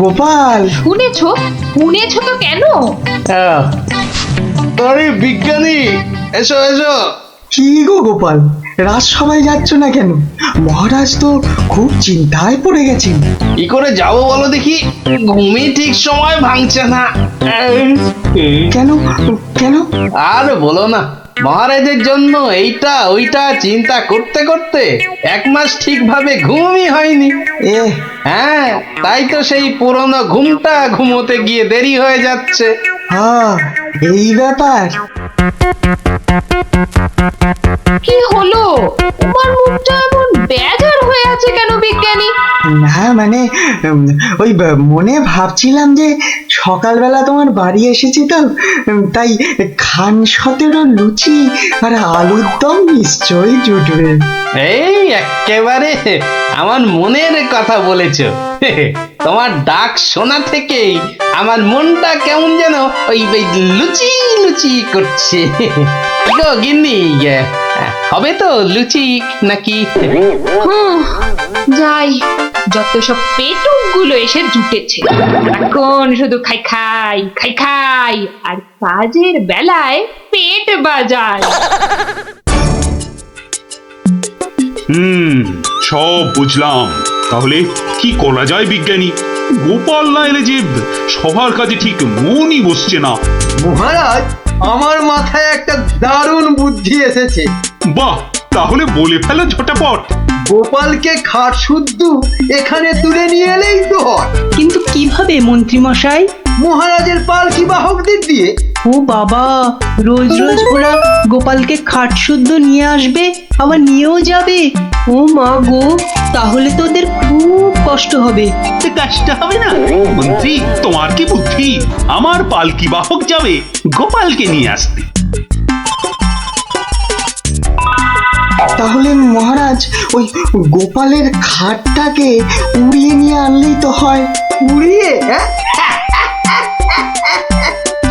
গোপাল। শুনেছো শুনেছো তো কেন? আরে বিজ্ঞানী, এসো এসো। কি গো গোপাল, রাজসভায় যাচ্ছ না কেন? মহারাজ তো খুব চিন্তায় পড়ে গেছেন। কি করে যাবো বলো দেখি, ঘুমই ঠিক সময় ভাঙছে না। কেন কেন? আর বলো না, মহারাজের জন্য এইটা ওইটা চিন্তা করতে করতে 1 মাস ঠিকভাবে ঘুমই হয়নি। হ্যাঁ, তাই তো সেই পুরনো ঘুমটা ঘুমোতে গিয়ে দেরি হয়ে যাচ্ছে। হ্যাঁ, এই ব্যাপার। কি হলো? তোমার মুখটা এমন বেজার হয়ে আছে কেন বিজ্ঞানী? না মানে ওই মনে ভাবছিলাম যে সকালবেলা তোমার বাড়ি এসেছি তো, তাই খান 17 লুচি আর আলুর দম নিশ্চয়ই জুটবে। এই একেবারে আমার মনের কথা বলেছ। তোমার ডাক শোনা থেকেই আমার মনটা কেমন যেন ওই লুচি লুচি করছে। গো গিন্নি, হবে তো লুচি নাকি? যাই, যত সব পেটুক গুলো এসে জুটেছে, এখন শুধু খাই খাই খাই খাই আর কাজের বেলায় পেট বাজায়। সব বুঝলাম। তাহলে কি করা যায় বিজ্ঞানী? গোপাল না এলে যে সবার কাজে ঠিক মনই বসছে না। মহারাজ, আমার মাথায় একটা দারুণ বুদ্ধি এসেছে। বাহ, তাহলে বলে ফেলো ঝটাপট। গোপালকে খাট শুদ্ধ এখানে তুলে নিয়ে এলেই তো হয়। কিন্তু কিভাবে মন্ত্রী মশাই? মহারাজের পালকি বাহকদের দিয়ে। ও বাবা, রোজ রোজ ওরা গোপালকে খাট শুদ্ধ নিয়ে আসবে, আবার নিয়েও যাবে। ও মা গো, তাহলে তো ওদের খুব কষ্ট হবে। কষ্ট হবে না মন্ত্রী, তোমার কি বুদ্ধি? আমার পালকি বাহক যাবে গোপালকে নিয়ে আসতে। তাহলে মহারাজ ওই গোপালের খাটটাকে উড়িয়ে নিয়ে আনলেই তো হয়। উড়িয়ে?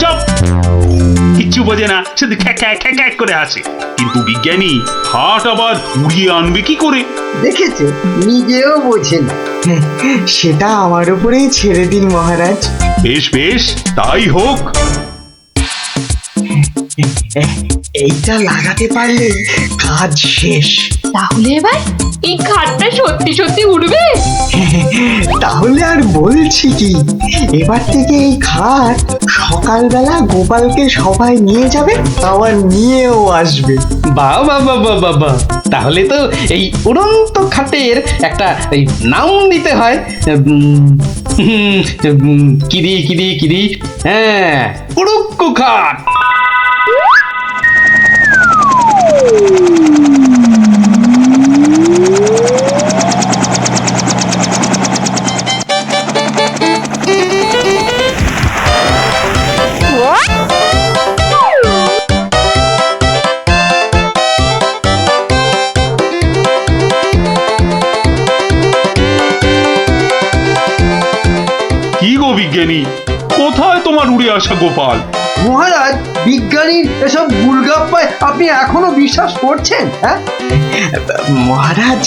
চুপ, কিচ্ছু বোঝে না, শুধু খ্যাক করে আসে। কিন্তু বিজ্ঞানী, হাট আবার উড়িয়ে আনবে কি করে? দেখেছে, নিজেও বোঝেন। সেটা আমার উপরেই ছেড়ে দিন মহারাজ। বেশ বেশ, তাই হোক। এইটা লাগাতে পারলে কাজ শেষ। তাহলে এবার এই খাটটা সত্যি সত্যি উড়বে? তাহলে আর বলছি কি, এবার থেকে এই খাট সকালবেলা গোপালকে সবাই নিয়ে যাবে, আবার নিয়েও আসবে। বাহ বাহ বাহ বাহ বাহ বাহ, তাহলে তো এই উড়ন্ত খাটের একটা এই নাম দিতে হয়। কিরি কিরি কিরি, হ্যাঁ, উড়ুক্কু খাট। কি গো বিজ্ঞানী, কোথায় তোমার উড়ে আসা গোপাল? মহারাজ, বিজ্ঞানীর এসব গুলগাপ্পায় আপনি এখনো বিশ্বাস করছেন? হ্যাঁ, মহারাজ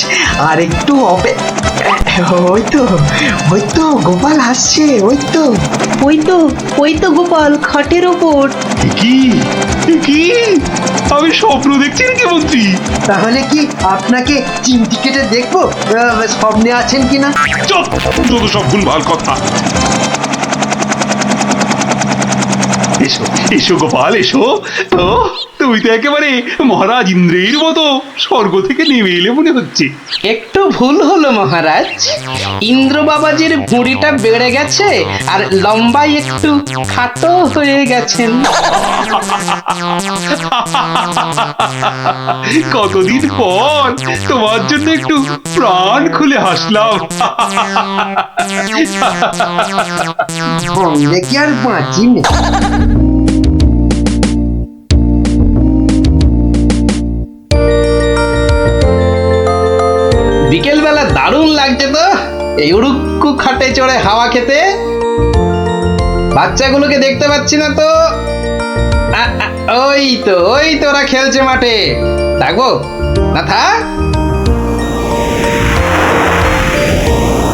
আর একটু ওই তো গোপাল আসছে, ওই তো গোপাল খাটের ওপর। কি কি আমি স্বপ্ন দেখছি নাকি মন্ত্রী? তাহলে কি আপনাকে চিমটি কেটে দেখবো স্বপ্নে আছেন কিনা? চুপ, যত সব ভুলভাল কথা। এসো এসো গোপাল, এসো। তো তুমি তো একেবারে মহারাজ ইন্দ্রের মতো স্বর্গ থেকে নেমে এলে মনে হচ্ছে। একটু ভুল হলো মহারাজ, ইন্দ্র বাবাজির ভুঁড়িটা বেড়ে গেছে আর লম্বাই একটু খাটো হয়ে গেছেন। কতদিন পর তোমার জন্য একটু প্রাণ খুলে হাসলাম। বললে কি আর বাঁচি না। বিকেল বেলা দারুণ লাগছে তো এই উড়ুক্কু খাটে চড়ে হাওয়া খেতে। বাচ্চাগুলোকে দেখতে পাচ্ছি না তো। ওই তো ওরা খেলছে মাঠে। ডাকবো না? থাক।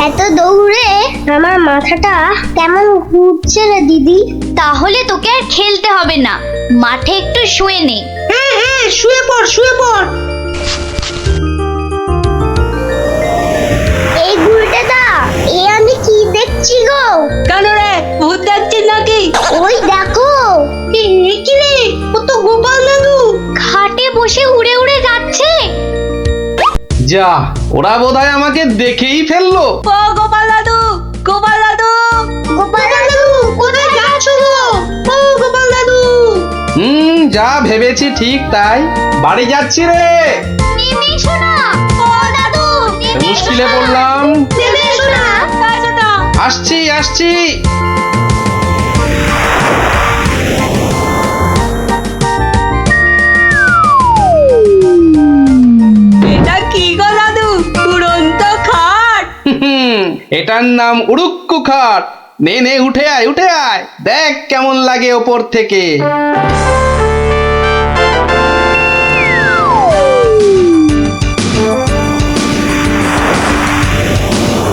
এত দৌড়ে আমার মাথাটা কেমন ঘুরছে রে দিদি। তাহলে তোকে আর খেলতে হবে না, মাঠে একটু শুয়ে নে। হ্যাঁ, শুয়ে পড়। এই গুলটেদা, এ আমি কি দেখছি গো? কেন রে, ভূত দেখছিস নাকি? ওই দেখো, কি রে, ও তো গোপাল দাদু। খাটে বসে উড়ে উড়ে যাচ্ছে। যা, ওরা বোধহয় আমাকে দেখেই ফেললো। ও গোপাল দাদু, গোপাল দাদু, গোপাল দাদু, কোথায় যাচ্ছ গো? ও গোপাল দাদু। যা ভেবেছি ঠিক তাই। বাড়ি যাচ্ছি রে। নেমে এসো না। ও দাদু, নেমে এসো মুশকিলে না। পড়লাম। নেমে এসো না। আসছি। এটা কি গো দাদু, উড়ন্ত খাট? এটার নাম উড়ুক্কু খাট। নে উঠে আয়, দেখ কেমন লাগে ওপর থেকে।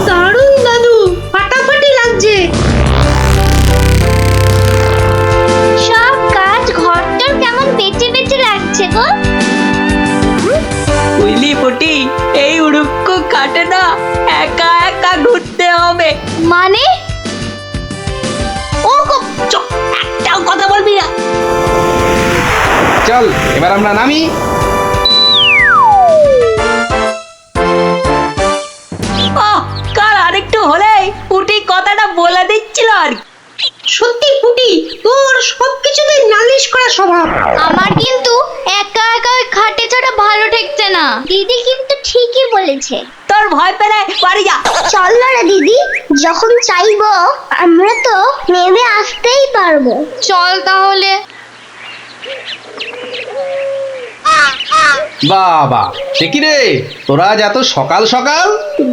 দারুণ দাদু, ফাটাফাটি লাগছে। সব কাজ ঘরটার কেমন বেঁচে বেঁচে লাগছে গো। বুঝলি পুটি, এই উড়ুক্কু খাটে না একা একা ঘুরতে হবে। মানে? ও গো, চুপ, একটাও কথা বলবি না। চল এবার আমরা নামি। কাল আরেকটু হলেই পুটি কথাটা বলে দিচ্ছিল আর কি। সত্যি পুটি, তোর সবকিছুতে নালিশ করা স্বভাব। আমার কিন্তু একা একা ওই খাটে চড়া ভালো ঠেকছে না। দিদি কিন্তু ঠিকই বলেছে। তোর ভয় পেলে বাড়ি যা। চল না দিদি, যখন চাইবো আমরা তো নেমে আসতেই পারবো। চল তাহলে। বাবা, সে কি রে, তোরা আজ এত সকাল সকাল?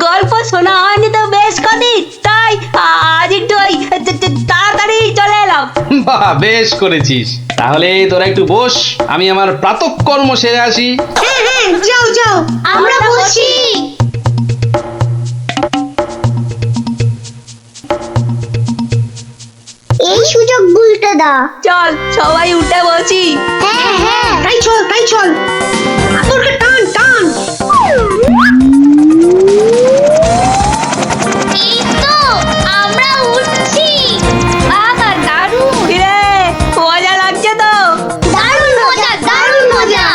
গল্প শোনা হয়নি তো বেশ কদিন, তাই আজ একটু তাড়াতাড়ি চলে এলাম। বাহ, বেশ করেছিস। তাহলে তোরা একটু বস, আমি আমার প্রাতঃকর্ম সেরে আসি। হ্যাঁ, যাও। আমরা বসি। এই সুযোগ গুলতে দা। চল সবাই উঠে বসি। হ্যাঁ। তাই চল। তোরকে টান। এই তো আমরা উঠছি। বাবা দারুণ। কিরে, মজা লাগছে তো? দারুণ মজা।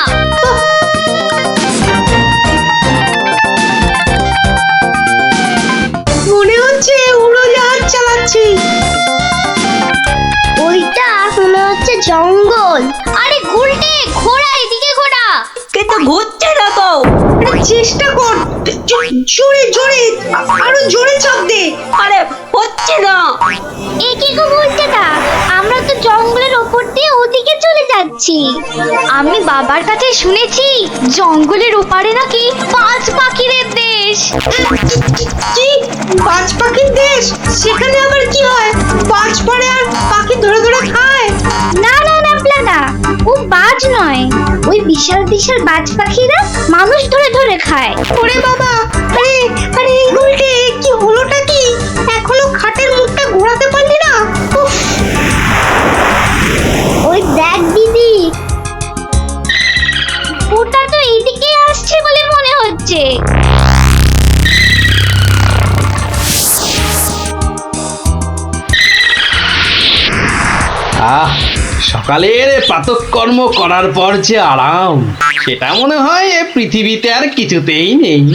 মনে হচ্ছে উড়োজাহাজ চালাচ্ছি। ওইটা মনে হচ্ছে জঙ্গল। আরে গুলটে, ঘোড়া, এদিকে ঘোড়া। কিন্তু ঘুরছে না তো। চেষ্টা কর, জোরে, আরো জোরে চাপ দে। আরে হচ্ছে না। এ কি গো গুলটে দা, আমরা তো জঙ্গলের ওপর দিয়ে ওদিকে চলে যাচ্ছি। আমি বাবার কাছে শুনেছি জঙ্গলের ওপারে নাকি পাঁচ পাখিদের দেশ। কি, বাজ পাখির দেশ? সেখানে আবার কি হয়? বাজ পড়ে আর পাখি ধরে খায়? না না না প্লানা, ও বাজ নয়, ওই বিশাল বিশাল বাজ পাখিরা মানুষ ধরে ধরে খায়। ওরে বাবা, আরে আরে এই গুলটে, কি হলোটা কি? এখনো খাটের মুখটা ঘোরাতে পারলি না? উফ, ওই দেখ দিদি, ওটা তো এইদিকে আসছে বলে মনে হচ্ছে। সকালের প্রাতঃকর্ম করার পর যে আরাম, সেটা মনে হয় এ পৃথিবীতে আর কিছুতেই নেই।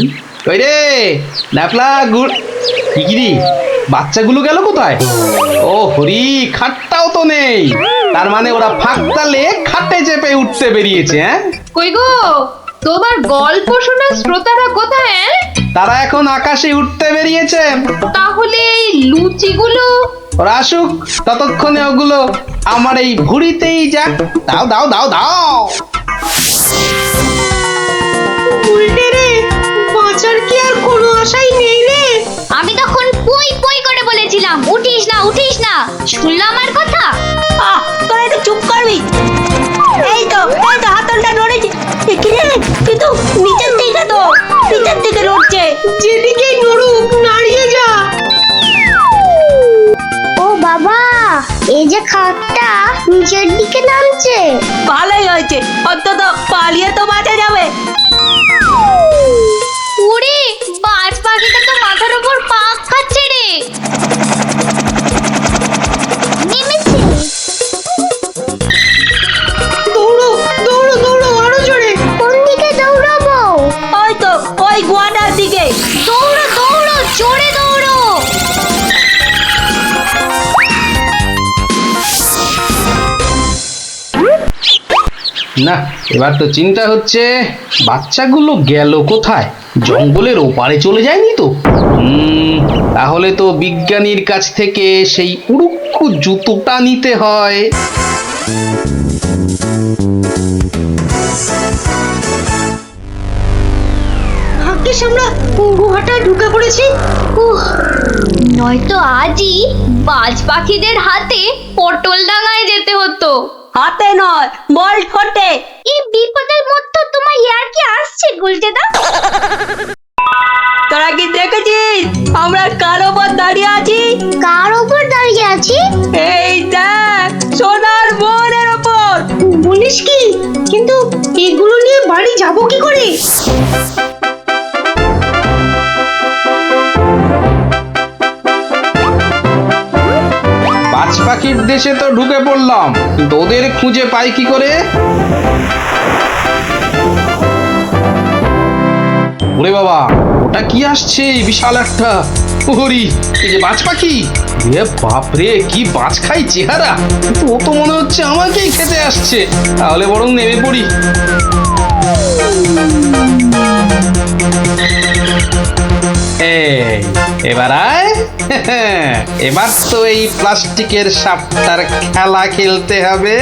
ওই রে ন্যাপলা গুড় কিরি, বাচ্চাগুলো গেল কোথায়? ও হরি, খাটটাও তো নেই, তার মানে ওরা ফাঁক তালে খাটে চেপে উঠতে বেরিয়েছে। হ্যাঁ, কই গো, তোমার গল্প শোনা শ্রোতারা কোথায়? তারা এখন আকাশে উঠতে বেরিয়েছে। তাহলে এই লুচিগুলো? ওরা আসুক, ততক্ষণে ওগুলো আমার এই ভুড়িতেই যাক। দাও দাও দাও দাও। উল্টে রে, বাঁচার কি আর কোনো আশাই নেই রে? আমি তখন পুই পুই করে বলেছিলাম উঠিস না উঠিস না, শুনলাম আমার কথা? তোরা একটু চুপ করবি? এই তো হাতলটা নড়েছে, কিন্তু নিচের দিকে নড়ছে। যেদিকে নড়ুক, নাড়িয়ে যা। ও বাবা, এই যে খাটটা নিচের দিকে নামছে। ভালোই হয়েছে, অন্তত পালিয়ে তো বাঁচা যাবে। ওরে, বাজ পাখিটা তো মাথার উপর পাক খাচ্ছে রে। নেমেছে। দৌড়ো দৌড়ো দৌড়ো, আরো জোরে। কোন দিকে দৌড়াবো? ওই তো ওই গোয়াটার দিকে। দৌড়ো দৌড়ো, জোরে দৌড়ো। না, এবার তো চিন্তা হচ্ছে বাচ্চাগুলো গেল কোথায়? জঙ্গলের ওপারে চলে যায়নি তো? তাহলে তো বিজ্ঞানীর কাছ থেকে সেই উড়ুক্কু জুতোটা নিতে হয়। ভাগ্যিস আমরা গুহাটা ঢুকে পড়েছি। নয়তো আজই বাজ পাখিদের হাতে পটল ডাঙায় যেতে হতো। হাতে নয়, বল ঠোঁটে। এই বিপদের মধ্যে তোমার ইয়ার কি আসছে গুলটেদা? তোরা কি দেখেছিস আমরা কার ওপর দাঁড়িয়ে আছি? কার ওপর দাঁড়িয়ে আছি? এই দেখ, সোনার বোনের ওপর। বলিস কি? কিন্তু এগুলো নিয়ে বাড়ি যাবো কি করে? বাজ পাখির দেশে তো ঢুকে পড়লাম, কিন্তু ওদের খুঁজে পাই কি করে? ওরে বাবা, ওটা কি আসছে? বিশাল একটা হরি, এই যে বাজ পাখি। এ বাপরে, কি বাজ খাই চেহারা! কিন্তু ও তো মনে হচ্ছে আমাকেই খেতে আসছে। তাহলে বরং নেমে পড়ি। এবার আয়। এবার তো এই প্লাস্টিকের সাপটার খেলা খেলতে হবে।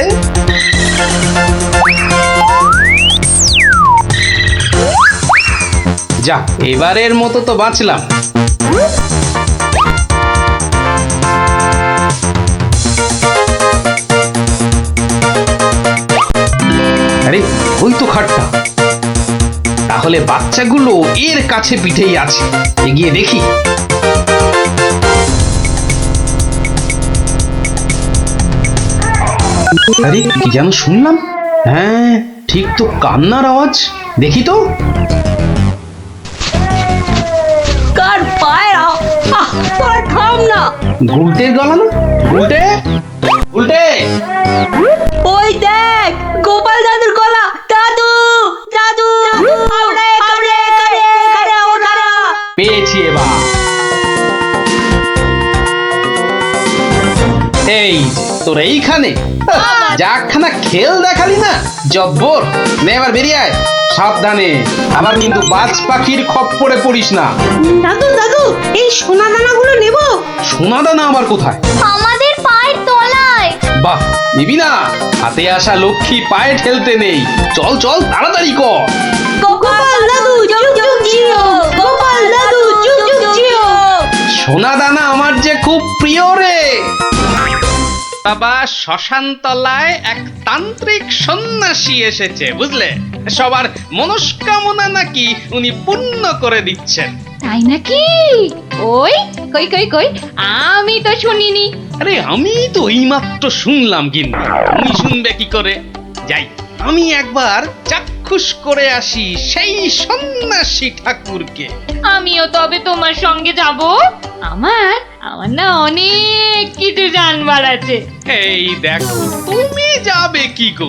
যা, এবারের মতো তো বাঁচলাম। আরে ওই তো খাটটা, তাহলে বাচ্চাগুলো এর কাছে পিঠেই আছে। এগিয়ে দেখি। আরে কি যেন শুনলাম? হ্যাঁ, ঠিক তো কান্নার আওয়াজ। দেখি তো। কার পায়রা? তোরা থাম না। গুলটের গলা না? গুলটে, গুলটে। ওই দেখ, গোপাল দাদুর গলা। দাদু দাদু, পেয়েছি এবার। এই যে, তোর এইখানে যাখানা খেল দেখালি না, জব্বর। নে এবার বেরিয়ে আয় সাবধানে, আবার কিন্তু বাজ পাখির খপ্পরে পড়িস না। দাদু দাদু, এই সোনা দানাগুলো নেব। সোনা দানা আবার কোথায়? আমাদের পায়ের তলায়। বাহ, নিবি না? হাতে আসা লক্ষ্মী পায়ে ঠেলতে নেই। চল চল, তাড়াতাড়ি কর। গোপাল দাদু যুগ যুগ জিও, গোপাল দাদু যুগ যুগ জিও। সোনা দানা আমার যে খুব প্রিয় রে। বাবা শ্মশানতলায় এক তান্ত্রিক সন্ন্যাসী এসেছে, বুঝলে? সবার মনস্কামনা নাকি উনি পূর্ণ করে দিচ্ছেন। তাই নাকি? ওই কই কই কই, আমি তো শুনিনি। আরে আমি তো এইমাত্র শুনলাম, গিন্নি তুমি শুনবে কি করে? যাই আমি একবার চাক্ষুষ করে আসি সেই সন্ন্যাসী ঠাকুরকে। আমিও তবে তোমার সঙ্গে যাব। আমার আমার না অনেক কিছু জানবার আছে। এই দেখো, তুমি যাবে কি গো?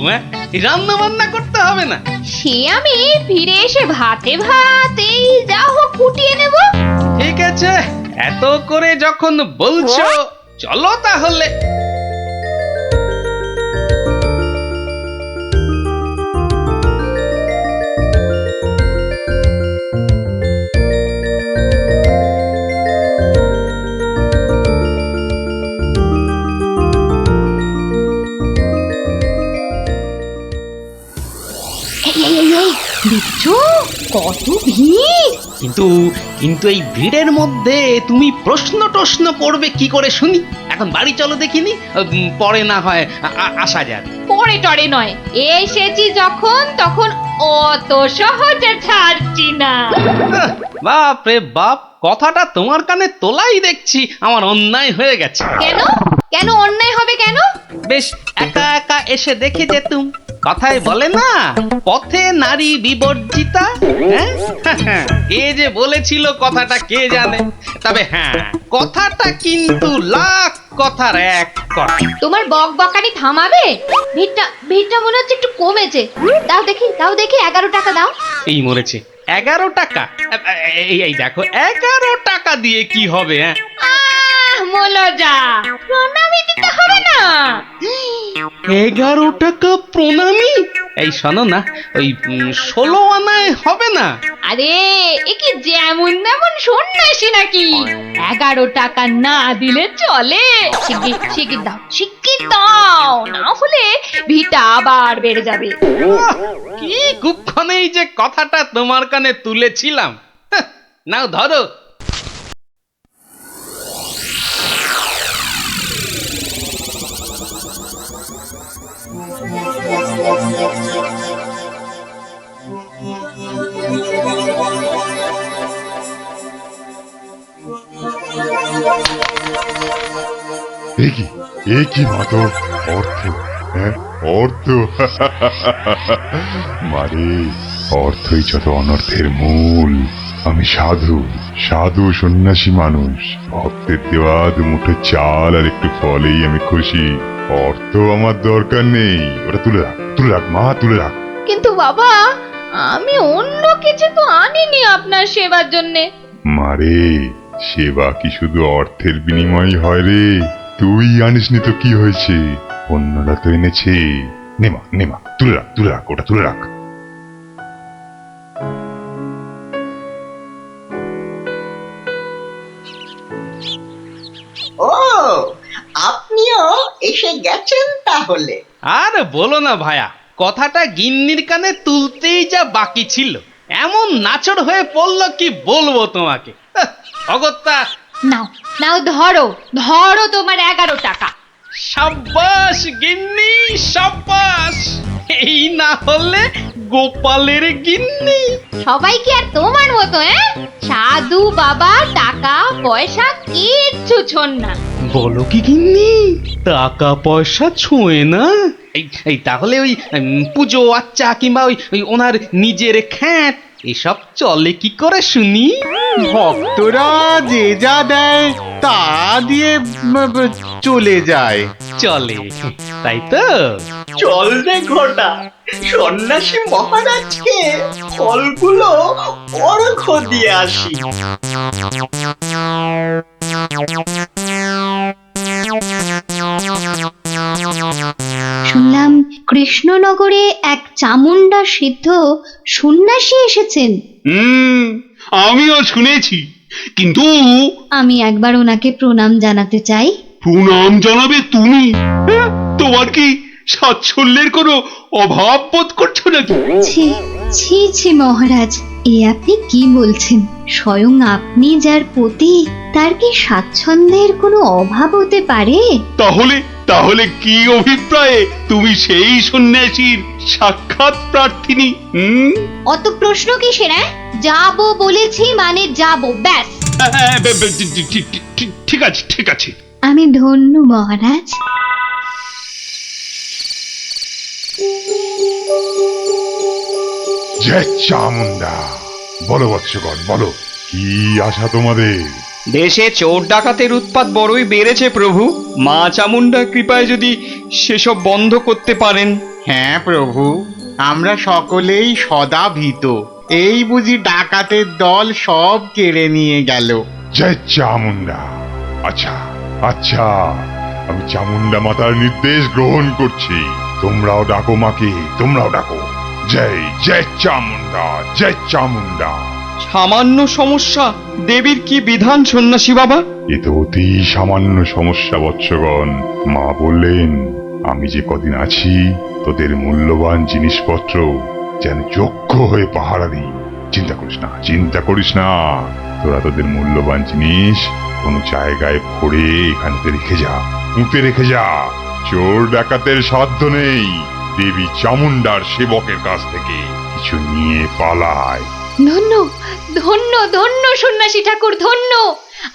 রান্না বান্না করতে হবে না? সে আমি ফিরে এসে ভাতে ভাত এই যা হোক ফুটিয়ে নেব। ঠিক আছে, এত করে যখন বলছো চলো তাহলে। দেখছো কত ভিড়? কিন্তু কিন্তু এই ভিড়ের মধ্যে তুমি প্রশ্ন টশ্ন করবে কি করে শুনি? এখন বাড়ি চলো দেখিনি, পরে না হয় আসা যাক। পরে টরে নয়, এসেছি যখন তখন অত সহজে ছাড়ছি না। বাপ রে বাপ, কথাটা তোমার কানে তোলাই দেখছি আমার অন্যায় হয়ে গেছে। কেন কেন অন্যায় হবে কেন? বেশ একা একা এসে দেখে যেতুম। কথায় বলে না, পথে নারী বিবর্জিতা। হ্যাঁ, কে যে বলেছিল কথাটা কে জানে। তবে হ্যাঁ, কথাটা কিন্তু লাখ কথার এক কথা। তোমার বক বকানি থামাবে? ভিড়টা মনে হচ্ছে একটু কমেছে। দাও দেখি 11 টাকা দাও। এই মরেছে 11 টাকা? এই দেখো, 11 টাকা দিয়ে কি হবে? মলজা, প্রণামী দিতে হবে না? 11 টাকা প্রণামী? এই শোনো না, ওই 16 আনায় হবে না? আরে এ কি যেমন তেমন সন্ন্যাসী নাকি? 11 টাকা না দিলে চলে? শিগগির দাও, না হলে ভিটা আবার বেড়ে যাবে। কি কুক্ষণেই যে কথাটা তোমার কানে তুলেছিলাম। নাও ধরো। এ কি মাতো অর্থ? হ্যাঁ, অর্থ মারে, অর্থই যত অনর্থের মূল। আমি সাধু সন্ন্যাসী মানুষ। ভক্তের দেওয়া দুমুঠো চাল আর একটু ফলেই আমি খুশি। অর্থ আমার দরকার নেই। ওটা তুলে রাখ মা, তুলে রাখ। কিন্তু বাবা, আমি অন্য কিছু তো আনিনি আপনার সেবার জন্যে। মারে, সেবা কি শুধু অর্থের বিনিময় হয় রে? তুই আনিসনি তো কি হয়েছে? অন্যরা তো এনেছে। নেমা তুলে রাখ, ওটা তুলে রাখ। ও, আপনিও এসে গেছেন তাহলে? আর বলো না ভায়া, কথাটা গিন্নির কানে তুলতেই যা বাকি ছিল, এমন নাচড় হয়ে পড়লো কি বলবো তোমাকে। অগত্যা, নাও ধরো তোমার 11 টাকা। সাব্বাস গিন্নি, সাব্বাস। এই না হলে গোপালের গিন্নি। সবাই কি আর তোমার মতো? সাধু বাবা টাকা পয়সা কিচ্ছু ছোন না। বলো কি গিন্নি, টাকা পয়সা ছোঁয় না? এই তাহলে ওই পুজো আচ্চা কিংবা ওই ওনার নিজের খ্যাট এসব চলে কি করে শুনি? ভক্তরা যে যা দেয় তা দিয়ে চলে যায়। চলে, তাই তো? চল রে ঘটা, সন্ন্যাসী মহারাজকে ফলগুলো অর্ঘ্য দিয়ে আসি। শুনলাম কৃষ্ণনগরে এক চামুন্ডা সিদ্ধ সন্ন্যাসী এসেছেন। আমিও শুনেছি, কিন্তু আমি একবার ওনাকে প্রণাম জানাতে চাই। প্রণাম জানাবে তুমি? তোমার কি সাচ্ছল্যের কোনো অভাব বোধ করছো নাকি? ছি ছি ছি মহারাজ, এ আপনি কি বলছেন? স্বয়ং আপনি যার পতি, তার কি স্বাচ্ছন্দ্যের কোনো অভাব হতে পারে? তাহলে তাহলে কি অভিপ্রায়ে তুমি সেই সন্ন্যাসীর সাক্ষাৎ প্রার্থিনী? অত প্রশ্ন কিসের? যাবো বলেছি মানে যাবো, ব্যাস। ঠিক আছে ঠিক আছে। আমি ধন্য মহারাজ। জয় চামুন্ডা। বলো বৎসগণ, বলো কি আশা তোমাদের? দেশে চোর ডাকাতের উৎপাত বড়ই বেড়েছে প্রভু। মা চামুন্ডার কৃপায় যদি সেসব বন্ধ করতে পারেন। হ্যাঁ প্রভু, আমরা সকলেই সদা ভীত। এই বুঝি ডাকাতের দল সব কেড়ে নিয়ে গেল। জয় চামুন্ডা। আচ্ছা আচ্ছা, আমি চামুন্ডা মাতার নির্দেশ গ্রহণ করছি। তোমরাও ডাকো মাকে, তোমরাও ডাকো। জয় জয় চামুন্ডা, জয় চামুন্ডা। সামান্য সমস্যা, দেবীর কি বিধান সন্ন্যাসী বাবা? এ তো অতি সামান্য সমস্যা বৎসগণ। মা বললেন আমি যে কদিন আছি তোদের মূল্যবান জিনিসপত্র যেন যোগ্য হয়ে পাহারা দিই। চিন্তা করিস না, চিন্তা করিস না। তোরা তোদের মূল্যবান জিনিস কোনো জায়গায় ভরে এখানে রেখে যা, পুঁতে রেখে যা। চোর ডাকাতের সাধ্য নেই দেবী চামুন্ডার সেবকের কাছ থেকে কিছু নিয়ে পালায়। ধন্য ধন্য ধন্য সন্ন্যাসী ঠাকুর, ধন্য।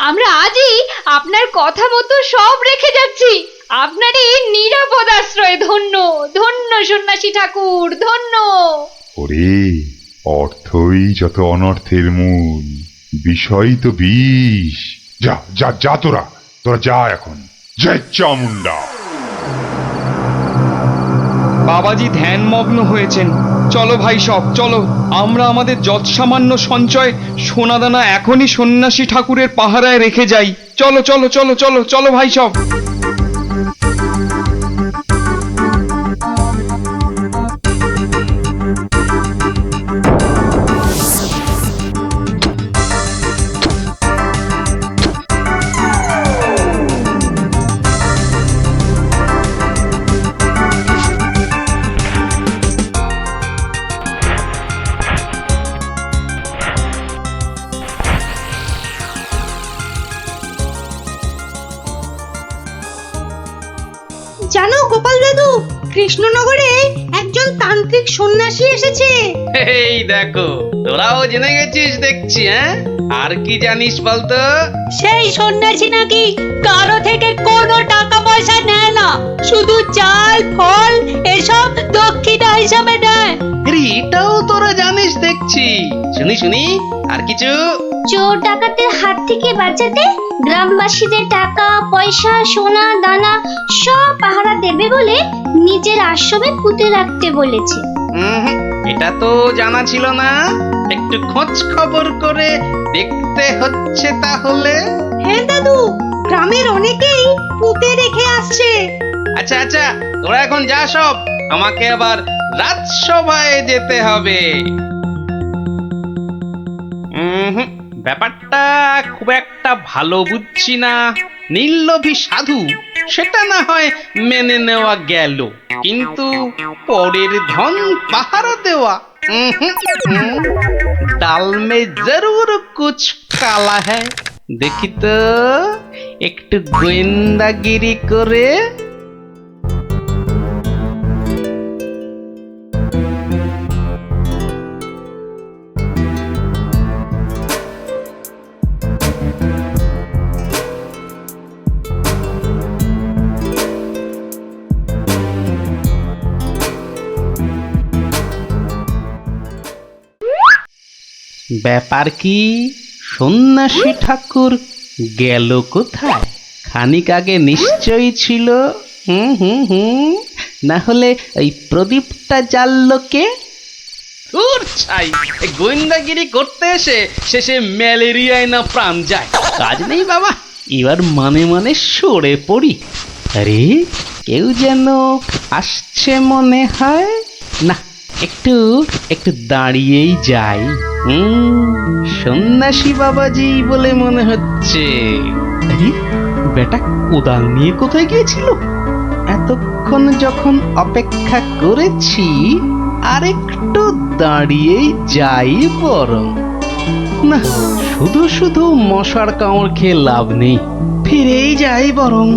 আমরা আজই আপনার কথা মতো সব রেখে যাচ্ছি। আপনারই নিরাপদ আশ্রয়। ধন্য ধন্য সন্ন্যাসী ঠাকুর, ধন্য। ওরে, অর্থই যত অনর্থের মূল, বিষয় তো বিষ। যা যা যা, তোরা তোরা যা এখন। জয় চামুন্ডা। বাবাজি ধ্যানমগ্ন হয়েছেন। চলো ভাই সব, চলো। আমরা আমাদের যৎসামান্য সঞ্চয় সোনাদানা এখনই সন্ন্যাসী ঠাকুরের পাহারায় রেখে যাই। চলো চলো চলো চলো চলো ভাই সব। জানো গোপাল দাদু, কৃষ্ণনগরে একজন তান্ত্রিক সন্ন্যাসী এসেছে। এই দেখো, তোরাও জেনে গেছিস দেখছি। আর কি জানিস বলতো? সেই সন্ন্যাসী নাকি কারো থেকে কোনো টাকা পয়সা নেয় না, শুধু চাল ফল এসব দক্ষিণা হিসাবে নেয়। এটাও তোরা জানিস দেখছি। শুনি শুনি, আর কিছু? চোর ডাকাতের হাত থেকে বাঁচাতে গ্রামবাসীদের টাকা পয়সা সোনা দানা সব পাহারা দেবে বলে নিজের আশ্রমে পুঁতে রাখতে বলেছে। এটা তো জানা ছিল না। একটু খোঁজ খবর করে দেখতে হচ্ছে তাহলে। হ্যাঁ দাদু, গ্রামের অনেকেই পুঁতে রেখে আসছে। আচ্ছা আচ্ছা, তোরা এখন যা সব। আমাকে আবার রাজসভায় যেতে হবে। ব্যাপারটা খুব একটা ভালো বুঝছি না। নির্লোভী সাধু সেটা না হয় মেনে নেওয়া গেল, কিন্তু পরের ধন পাহারা দেওয়া, ডাল মে জরুর কুছ কালা হ্যায়। দেখি তো একটু গোয়েন্দাগিরি করে। ব্যাপার কি? সন্ন্যাসী ঠাকুর গেল কোথায়? খানিক আগে নিশ্চয়ই ছিল। না হলে ওই প্রদীপটা জ্বাললো কে? ছাই, গোয়েন্দাগিরি করতে এসে শেষে ম্যালেরিয়ায় না প্রাণ যায়। কাজ নেই বাবা, এবার মানে মানে সরে পড়ি। আরে কেউ যেন আসছে মনে হয়। না, একটু একটু দাঁড়িয়েই যাই। সন্ন্যাসী বাবাজি বলে মনে হচ্ছে। আরে বেটা কোদাল নিয়ে কোথায় গিয়েছিল? এতক্ষণ যখন অপেক্ষা করেছি আরেকটু দাঁড়িয়েই যাই বরং। না, শুধু শুধু মশার কামড় খেয়ে লাভ নেই, ফিরেই যাই বরং।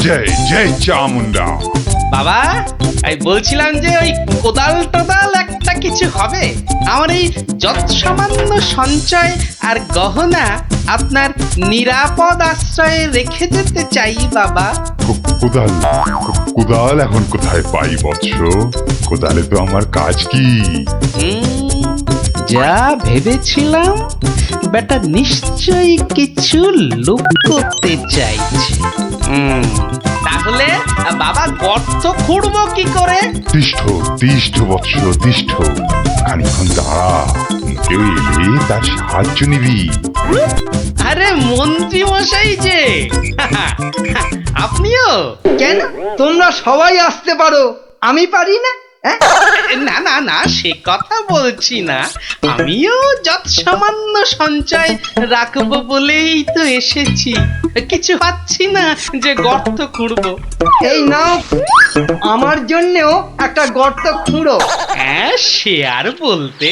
জয় জয় চামুন্ডা। বাবা, আমি বলছিলাম যে ওই কোদাল টোদাল একটা কিছু হবে। আমার এই যত সামান্য সঞ্চয় আর গহনা আপনার নিরাপদ আশ্রয়ে রেখে যেতে চাই বাবা। কোদাল কোদাল এখন কোথায় পাই বৎস? কোদালে তো আমার কাজ কি? যা ভেবেছিলাম বেটা নিশ্চয়ই কিছু লুক করতে চাইছে। তাহলে বাবা গর্ত খুঁড়বো কি করে? তিষ্ঠ তিষ্ঠ বৎস তিষ্ঠ, খানিক্ষণ দাঁড়া, কেউ এলে তার সাহায্য নিবি। আরে মন্ত্রী মশাই যে, আপনিও? কেন তোমরা সবাই আসতে পারো, আমি পারি না? না না না, সে কথা বলছি না, আমিও যত সামান্য সঞ্চয় রাখবো বলেই তো এসেছি। কিছু পাচ্ছি না যে গর্ত খুঁড়বো। এই নাও, আমার জন্যও একটা গর্ত খুঁড়ো। হ্যাঁ, সে আর বলতে।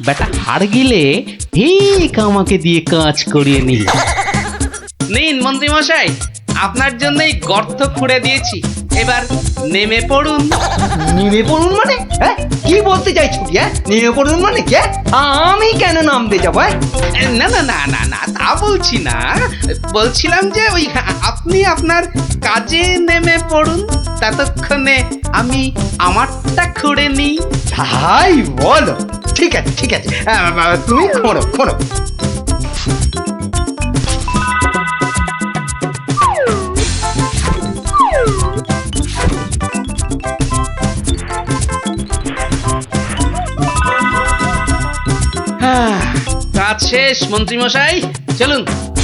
বেটা হাড় গিলে ঠিক আমাকে দিয়ে কাজ করিয়ে নিল। নিন মন্ত্রী মশাই, আপনার জন্যই গর্ত খুঁড়ে দিয়েছি, এবার নেমে পড়ুন। নেমে পড়ুন মানে? কি বলতে চাইছো? নেমে পড়ুন মানে কে? আমি কেন নামতে যাবো? না না না না না, তা বলছি না, বলছিলাম যে ওই আপনি আপনার কাজে নেমে পড়ুন, ততক্ষণে আমি আমারটা খুঁড়ে নিই। তাই বলো? ঠিক আছে ঠিক আছে, তুমি খোঁড়ো খোঁড়ো। কাজ শেষ মন্ত্রী মশাই, চলুন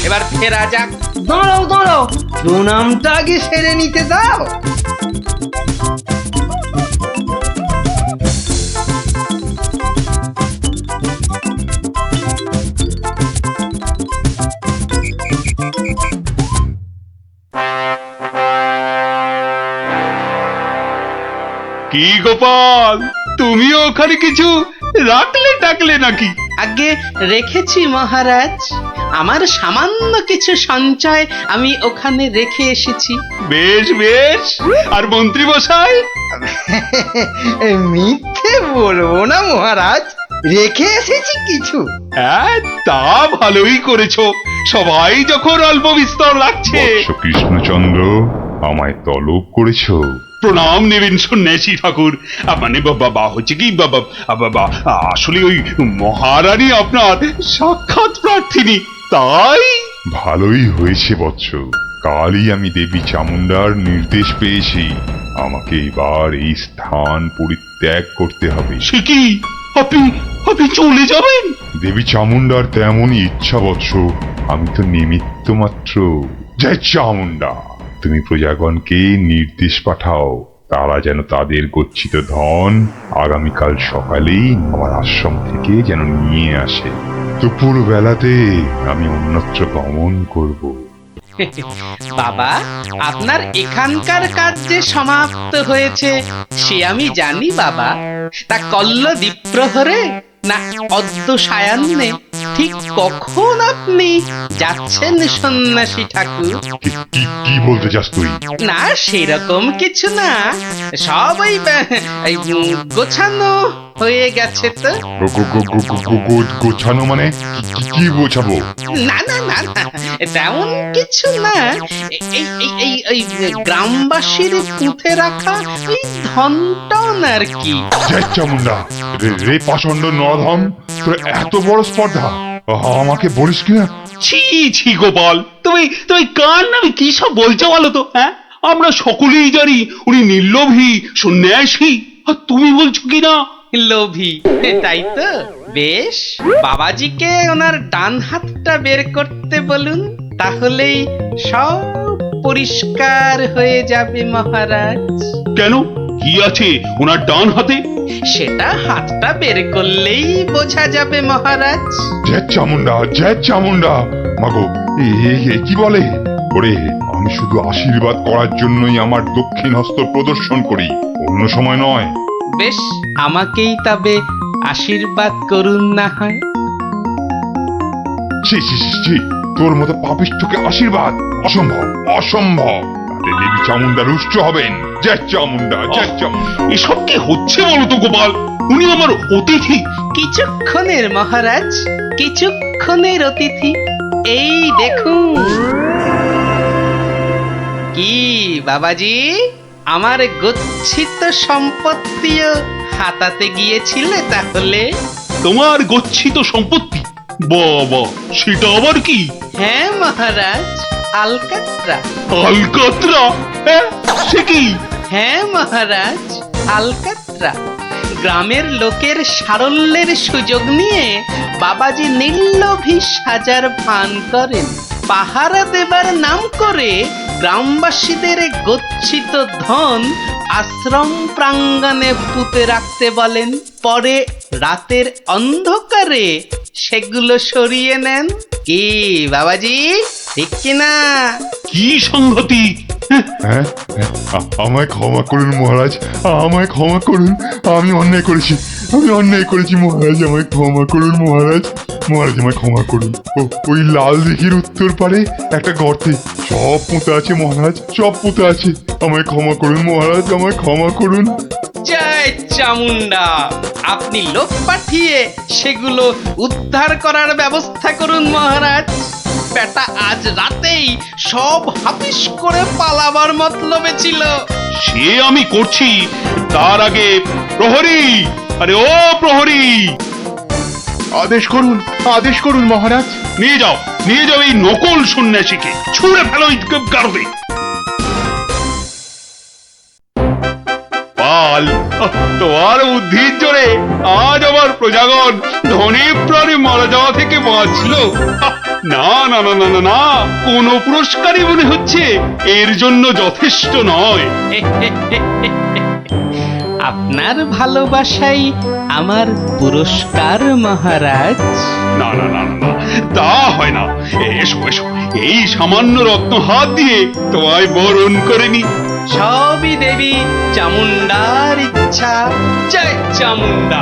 এবার ফেরা যাক। দাঁড়াও দাঁড়াও, প্রণামটা আগে সেরে নিতে দাও। কি গোপাল, তুমিও ওখানে কিছু রাখলে টাকলে নাকি? আগে রেখেছি মহারাজ, আমার সামান্য কিছু সঞ্চয় আমি ওখানে রেখে এসেছি। বেশ বেশ, আর মন্ত্রী মশাই? মিথ্যে বলবো না মহারাজ, রেখে এসেছি কিছু। হ্যাঁ, তা ভালোই করেছো, সবাই যখন অল্প বিস্তর লাগছে। কৃষ্ণচন্দ্র, আমায় তলব করেছো? প্রণাম নেবেন সন্ন্যাসী ঠাকুর। মানে বাবা হচ্ছে কি বাবা, আসলে ওই মহারানী আপনার সাক্ষাৎ প্রার্থিনী, তাই। ভালোই হয়েছে বৎস, কালই আমি দেবী চামুন্ডার নির্দেশ পেয়েছি, আমাকে এবার এই স্থান পরিত্যাগ করতে হবে। সে কি, আপনি আপনি চলে যাবেন? দেবী চামুন্ডার তেমনই ইচ্ছা বৎস, আমি তো নিমিত্ত মাত্র। জয় চামুন্ডা, তুমি প্রজাগণকে নির্দেশ পাঠাও, তারা যেন তাদের গচ্ছিত ধন আগামীকাল সকালেই আমার আশ্রম থেকে যেন নিয়ে আসে। দুপুর বেলাতে আমি অন্যত্র গমন করব। বাবা, আপনার এখানকার কাজ যে সমাপ্ত হয়েছে সে আমি জানি বাবা। তা কল্ল দ্বীপ্রহরে না অদ্য সায়ান্নে ঠিক কখন আপনি যাচ্ছেন সন্ন্যাসী ঠাকুর? কি বলতে চাস তুই? না সেরকম কিছু না, সব ওই গোছানো হয়ে গেছে তো। গোছানো মানে কি বোঝাবো? না না না না, তেমন কিছু না, এই গ্রামবাসীর পুঁতে রাখা এই ধনটন আর কি। জয় চামুন্ডা, রে পাষণ্ড নরধম, তোর এত বড় স্পর্ধা, আমাকে বলিস কিনা? ছি ছি গোপাল, তুমি তুমি কার নামে কি সব বলছো বলো তো? হ্যাঁ, আমরা সকলেই জানি উনি নির্লোভী সন্ন্যাসী, আর তুমি বলছো কিনা লোভী। তাই তো, বেশ, বাবাজিকে ওনার ডান হাতটা বের করতে বলুন, তাহলেই সব পরিষ্কার হয়ে যাবে মহারাজ। কেন, কি আছে ওনার ডান হাতে? সেটা হাতটা বের করলেই বোঝা যাবে মহারাজ। জয় চামুন্ডা, জয় চামুন্ডা। মাগো, এ কি বলে? ওরে, আমি শুধু আশীর্বাদ করার জন্যই আমার দক্ষিণ হস্ত প্রদর্শন করি, অন্য সময় নয়। বেশ, আমাকেই তবে আশীর্বাদ করুন না হয়। ছি ছি ছি ছি, তোর মতো পাপিষ্ঠকে আশীর্বাদ অসম্ভব, অসম্ভব। তাতে দেবী চামুন্ডা রুষ্ট হবেন। জয় চামুন্ডা, জয় চামুন্ডা। এসব কি হচ্ছে বলো তো গোপাল? উনি আমার অতিথি। কিছুক্ষণের মহারাজ, কিছুক্ষণের অতিথি। এই দেখুন। কি বাবাজি, আমার গচ্ছিত সম্পত্তিও হাতাতে গিয়েছিলে তাহলে? তোমার গচ্ছিত সম্পত্তি? বাবা, সেটা আবার কি? হ্যাঁ মহারাজ, আলকাত্রা। আলকাত্রা? সে কি? হ্যাঁ মহারাজ, আলকাত্রা। গ্রামের লোকের সারল্যের সুযোগ নিয়ে বাবাজি নির্লোভী সাজার ভান করেন। পাহারা দেবার নাম করে গ্রামবাসীদের গচ্ছিত ধন আশ্রম প্রাঙ্গণে পুঁতে রাখতে বলেন। পরে রাতের অন্ধকারে সেগুলো সরিয়ে নেন। কি বাবাজি, ঠিক কিনা? কি সংগতি? হ্যাঁ, আমায় ক্ষমা করুন মহারাজ, আমায় ক্ষমা করুন। আমি অন্যায় করেছি, আমি অন্যায় করেছি মহারাজ, আমায় ক্ষমা করুন মহারাজ। মহারাজ আমায় ক্ষমা করুন। ওই লাল দিঘির উত্তর পারে একটা গর্তে সব পুঁতে আছে মহারাজ, সব পুঁতে আছে। আমায় ক্ষমা করুন মহারাজ, আমায় ক্ষমা করুন। জয় চামুন্ডা, আপনি লোক পাঠিয়ে সেগুলো উদ্ধার করার ব্যবস্থা করুন মহারাজ। বেটা আজ রাতেই সব হাফিস করে পালাবার মতলবে ছিল। সে আমি করছি, তার আগে প্রহরী, আরে ও প্রহরী, আদেশ করুন, আদেশ করুন মহারাজ। নিয়ে যাও, নিয়ে যাও এই নকল সন্ন্যাসীকে, ছুঁড়ে ফেলো এই গারদে। পাল, তোমার বুদ্ধির জোরে আজ আমার প্রজাগণ ধনী প্রাণে মারা যাওয়া থেকে বাঁচলো। না না না না না না, কোন পুরস্কারই মনে হচ্ছে এর জন্য যথেষ্ট নয়। আপনার ভালোবাসাই আমার পুরস্কার মহারাজ। না না না না, তা হয় না। এসো এসো, এই সামান্য রত্ন হাত দিয়ে তোমায় বরণ করে নি। সবই দেবী চামুন্ডার ইচ্ছা। জয় চামুন্ডা।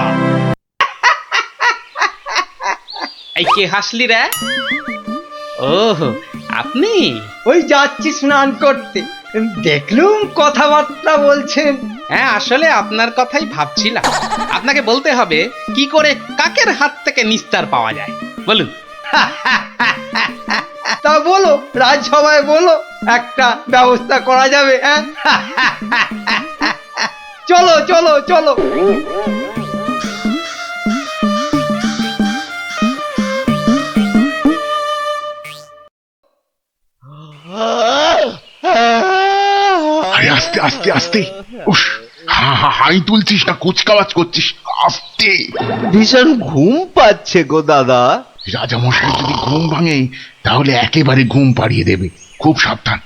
এই কে হাসলি রে? ওহ, আপনি? ওই যাচ্ছি স্নান করতে, দেখলুম কথাবার্তা বলছেন। হ্যাঁ, আসলে আপনার কথাই ভাবছিলাম। আপনাকে বলতে হবে কি করে কাকের হাত থেকে নিস্তার পাওয়া যায়, বলুন। তা বলো, রাজসভায় বলো, একটা ব্যবস্থা করা যাবে। হ্যাঁ, চলো চলো চলো। আরে আস্তে আস্তে আস্তে, উস, হাই তুলছিস না কুচকাওয়াজ করছিস, আস্তে। ভীষণ ঘুম পাচ্ছে গো দাদা। রাজামশাই যদি ঘুম ভাঙে তাহলে একেবারে ঘুম পাড়িয়ে দেবে, খুব সাবধান।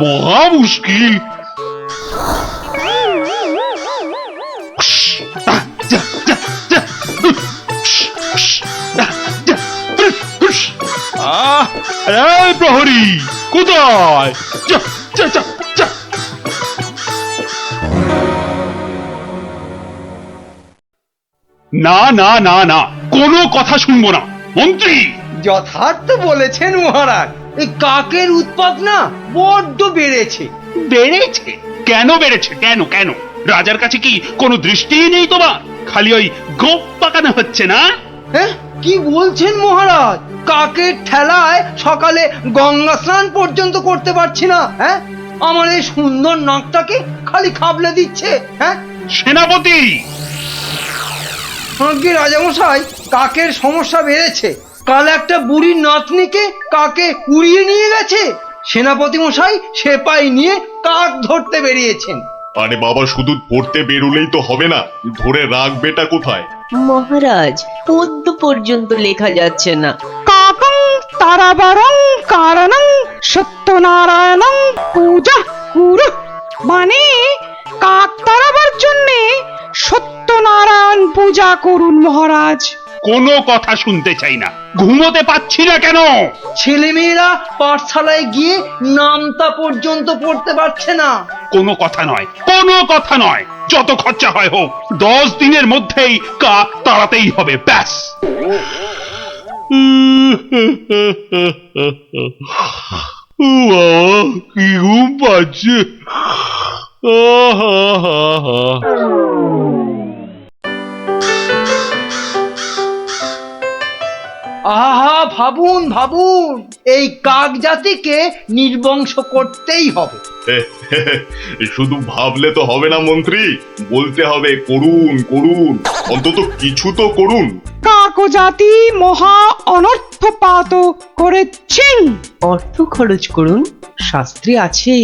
মহা মুশকিল। প্রহরী কোথায়? না না না না, কোনো কথা শুনবো না। মন্ত্রী, যথার্থ বলেছেন মহারাজ, এই কাকের উৎপাত না বড্ড বেড়েছে। বেড়েছে? কেন বেড়েছে? কেন কেন? রাজার কাছে কি কোনো দৃষ্টিই নেই তোমার? খালি ওই গোপ পাকানো হচ্ছে না? হ্যাঁ, কি বলছেন মহারাজ? কাকের ঠেলায় সকালে গঙ্গা স্নান পর্যন্ত করতে পারছি না। হ্যাঁ, আমার এই সুন্দর নাকটাকে খালি খাবলে দিচ্ছে। হ্যাঁ, সেনাপতি, রাজামশাই, কাকের সমস্যা বেড়েছে। কাল একটা বুড়ি নাতনিকে কাকে উড়িয়ে নিয়ে গেছে। সেনাপতি মশাই সেপাই নিয়ে কাক ধরতে বেরিয়েছেন। আরে বাবা, শুধু ধরতে বেরোলেই তো হবে না, ধরে রাখবেটা কোথায়? মহারাজ, পদ্য পর্যন্ত লেখা যাচ্ছে না। কাকং তারাবারং কারণং সত্যনারায়ণং পূজা কুরু, মানে কাক তাড়াবার জন্যে সত্যনারায়ণ পূজা করুন মহারাজ। কোনো কথা শুনতে চাই না, ঘুমোতে পাচ্ছি না কেন? ছেলেমেয়েরা পাঠশালায় গিয়ে নামতা পর্যন্ত পড়তে পারছে না। কোনো কথা নয়, কোনো কথা নয়, যত খরচা হয় হোক, 10 দিনের মধ্যেই কাক তাড়াতেই হবে, ব্যাস। কি ঘুম পাচ্ছে। আহা, ভাবুন ভাবুন, এই কাক জাতিকে নির্বংশ করতেই হবে। শুধু ভাবলে তো হবে না মন্ত্রী, বলতে হবে করুন করুন, অন্তত কিছু তো করুন। কাক জাতি মহা অনর্থপাত করেছেন। অর্থ খরচ করুন, শাস্ত্রে আছে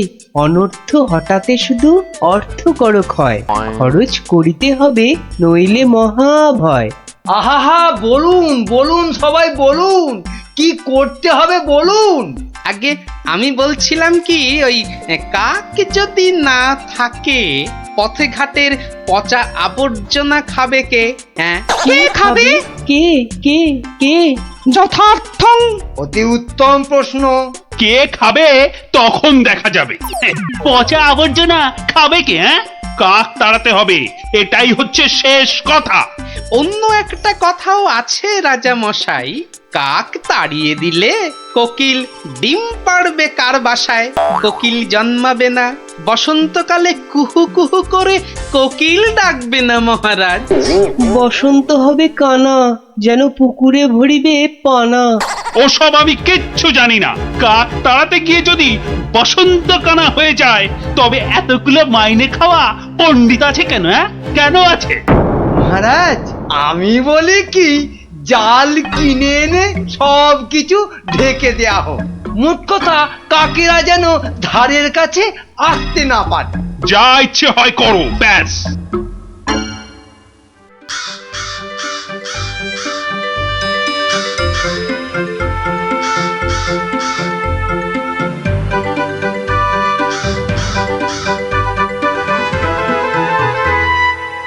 অনর্থ হঠাতে শুধু অর্থ করক হয়, খরচ করিতে হবে নইলে মহাভয়। আহা, বলুন বলুন, সবাই বলুন, কি করতে হবে বলুন। আগে আমি বলছিলাম কি, ওই কাক যদি না থাকে, পথে ঘাটের পচা আবর্জনা খাবে কে? হ্যাঁ, কে খাবে? কে কে কে? যথার্থং। অতি উত্তম প্রশ্ন। কে খাবে তখন দেখা যাবে। পচা আবর্জনা খাবে কে? হ্যাঁ, কাক তাড়াতে হবে, এটাই হচ্ছে শেষ কথা। অন্য একটা কথাও আছে রাজা মশাই, কাক তাড়িয়ে দিলে কোকিল ডিম পাড়বে কার বাসায়? কোকিল জন্মাবে না, বসন্তকালে কুহু কুহু করে কোকিল ডাকবে না মহারাজ। বসন্ত হবে কানা, যেন পুকুরে ভরিবে পানা। ওসব আমি কিচ্ছু জানি না। কাক তাড়াতে গিয়ে যদি বসন্ত কানা হয়ে যায়, তবে এতগুলো মাইনে খাওয়া পণ্ডিত আছে কেন? হ্যাঁ, কেন আছে? মহারাজ, আমি বলি কি, জাল কিনে এনে সব কিছু ঢেকে দেয়া হোক। মোট কথা, কাকেরা যেন ধারের কাছে আসতে না পারে। যা ইচ্ছে হয় করো, ব্যাস।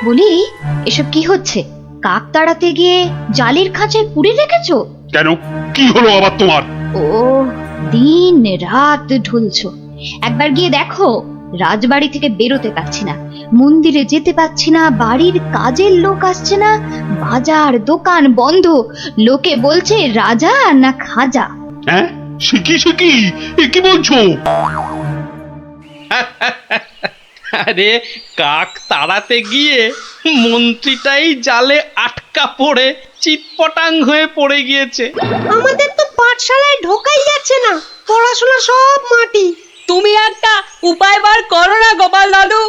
বলি, এসব কি হচ্ছে? কাক তাড়াতে গিয়ে জালির খাঁচায় পুরে রেখেছো কেন? কি হলো আবার তোমার? ও, দিন রাত ঢুলছো। একবার গিয়ে দেখো, রাজবাড়ি থেকে বেরোতে পারছি না, মন্দিরে যেতে পারছি না, বাড়ির কাজের লোক আসছে না, বাজার দোকান বন্ধ, লোকে বলছে রাজা না খাজা। হ্যাঁ, শিখি কি বলছো? আরে, কাক তাড়াতে গিয়ে মন্ত্রীটাই জালে আটকা পড়ে চিটপটাং হয়ে পড়ে গিয়েছে। আমাদের তো পাঠশালায় ঢোকাই যাচ্ছে না, পড়াশোনা সব মাটি। তুমি একটা উপায় বার করো না গোপাল দাদু।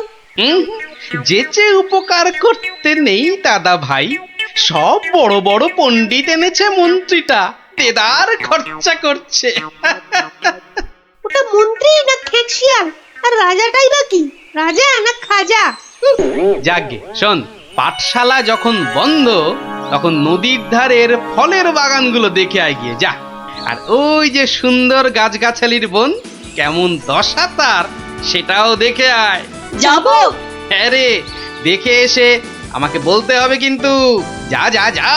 যেচে উপকার করতে নেই দাদা ভাই, সব বড় বড় পণ্ডিত এনেছে মন্ত্রীটা, দেদার খরচা করছে। ওটা মন্ত্রী না খেকশিয়াল? আর রাজাটাই বা কি, রাজা না খাজা? যাগে শোন, পাঠশালা যখন বন্ধ, তখন নদীর ধারের ফলের বাগানগুলো দেখে আয় গিয়ে যা। আর ওই যে সুন্দর গাছগাছালির বন, কেমন দশা তার, সেটাও দেখে আয়। যাবো? হ্যাঁ রে, দেখে এসে আমাকে বলতে হবে কিন্তু। যা যা যা।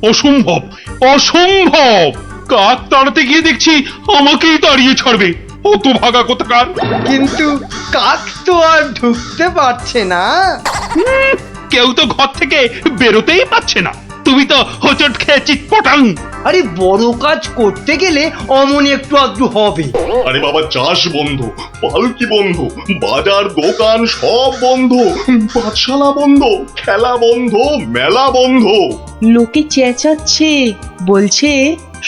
অসম্ভব, অসম্ভব! কাক তাড়াতে গিয়ে দেখছি আমাকেই তাড়িয়ে ছাড়বে, অত ভাগা কোথাকার। কিন্তু কাক তো আর ঢুকতে পারছে না। কেউ তো ঘর থেকে বেরোতেই পারছে না, তুমি তো হোঁচট খেয়ে চিৎপটাং। আরে, বড় কাজ করতে গেলে অমন একটু আধটু হবে। আরে বাবা, চাষ বন্ধ, পালকি বন্ধ, বাজার দোকান সব বন্ধ, পাঠশালা বন্ধ, খেলা বন্ধ, মেলা বন্ধ। লোকে চেঁচাচ্ছে, বলছে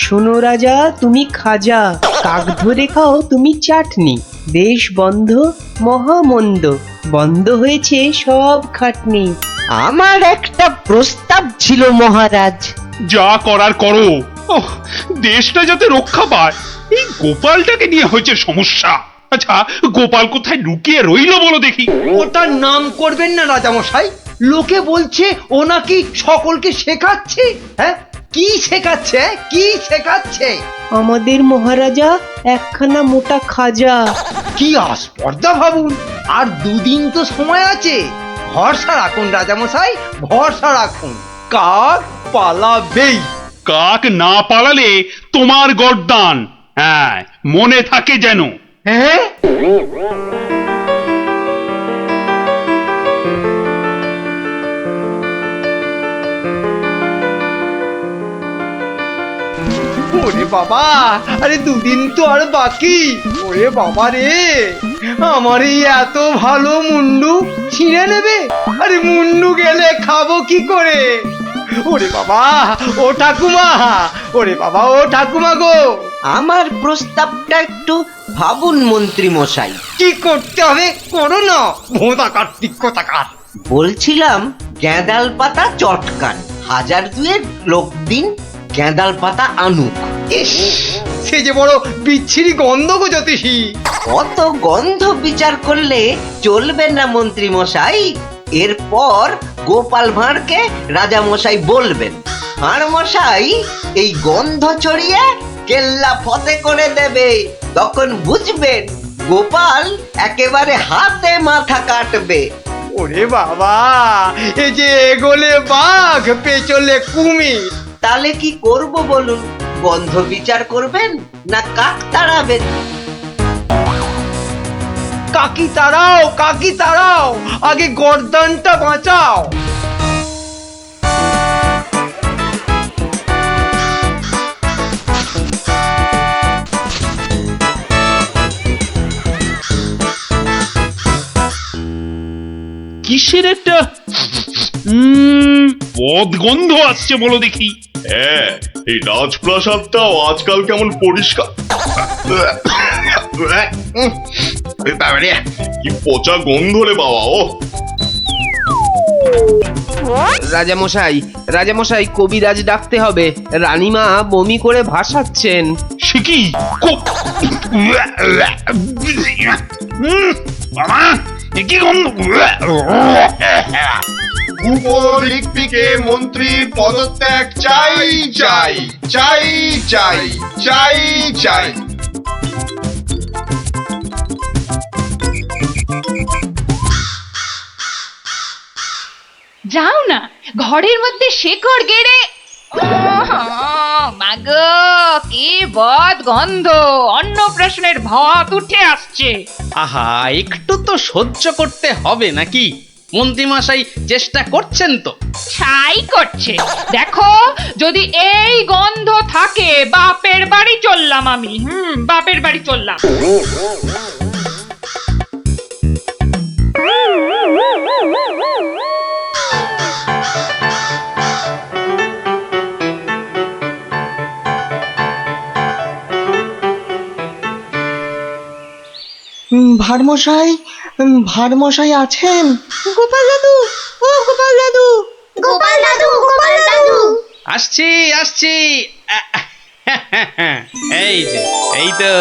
শোনো রাজা তুমি খাজা, কাক ধরে খাও তুমি চাটনি। দেশ বন্ধ মহামন্দ, বন্ধ হয়েছে সব খাটনি। আমার একটা প্রস্তাব ছিল মহারাজ। যা করার করো। ওহ, দেশটা যাতে রক্ষা পায়, এই গোপালটাকে নিয়ে হয়েছে সমস্যা। আচ্ছা, গোপাল কোথায় লুকিয়ে রইলো বলো দেখি। ওটার নাম করবেন না রাজামশাই। লোকে বলছে ও নাকি সকলকে শেখাচ্ছে। হ্যাঁ, কি শেখাচ্ছে? কি শেখাচ্ছে? আমাদের মহারাজা একখানা মোটা খাজা। কি আস্পর্ধা ভাবুন। আর দুদিন তো সময় আছে। ভরসা রাখুন রাজামশাই, ভরসা রাখুন। কাক পালাবেই। কাক না পালালে তোমার গর্দান। হ্যাঁ, মনে থাকে যেন। হ্যাঁ, ওরে বাবা, আরে দুদিন তো আর বাকি। ওরে বাবা রে, আমার এই এত ভালো মুন্ডু ছিঁড়ে নেবে। আরে মুন্ডু গেলে খাবো কি করে? ওরে বাবা, ও ঠাকুমা, ওরে বাবা, ও ঠাকুমা গো। আমার প্রস্তাবটা একটু ভাবুন মন্ত্রী মশাই। কি করতে হবে করো না, ভোঁতা কার্তিক কোথাকার। বলছিলাম গেঁদাল পাতা চটকান, 1000 লোক দিন গেঁদাল পাতা আনুক। ইস, সে যে বড় বিচ্ছিরি গন্ধ গো জ্যোতিষী। কত গন্ধ বিচার করলে চলবে না মন্ত্রী মশাই। এরপর গোপাল ভাঁড়কে রাজা মশাই বলবেন, ভাঁড় মশাই এই গন্ধ ছড়িয়ে কেল্লা ফতে করে দেবে। তখন বুঝবেন গোপাল একেবারে হাতে মাথা কাটবে। ওরে বাবা, এই যে এগোলে বাঘ পেছলে কুমির। তাহলে কি করব বলুন? গন্ধ বিচার করবেন না কাক তাড়াবেন? কাকি তাড়াও, কাকি তাড়াও, আগে গর্দানটা বাঁচাও। কিসের একটা বদগন্ধ আসছে বলো দেখি। হ্যাঁ, এই রাজপ্রাসাদটাও আজকাল কেমন পরিষ্কার। কি পচা গন্ধ রে বাবা। ও রাজামশাই, রাজামশাই, কবিরাজ ডাকতে হবে। রানীমা বমি করে ভাসাচ্ছেন। সে কি? বাবা, এ কি গন্ধ? উপরিক্তিকে মন্ত্রী পদত্যাগ চাই চাই চাই চাই চাই চাই। যাও না, ঘরের মধ্যে শেকড় গেড়ে। মাগো, কি বদ গন্ধ! অন্নপ্রাশনের ভাত উঠে আসছে। আহা, একটু তো সহ্য করতে হবে নাকি? মন্ত্রীমশাই চেষ্টা করছেন তো। ছাই করছে। দেখো, যদি এই গন্ধ থাকে, বাপের বাড়ি চললাম আমি। বাপের বাড়ি চললাম। ভারমশাই, ভারমশাই আছেন? গোপাল দাদু, ও গোপাল দাদু, গোপাল দাদু, গোপাল দাদু। আসছি আসছি। এই যে, এই তো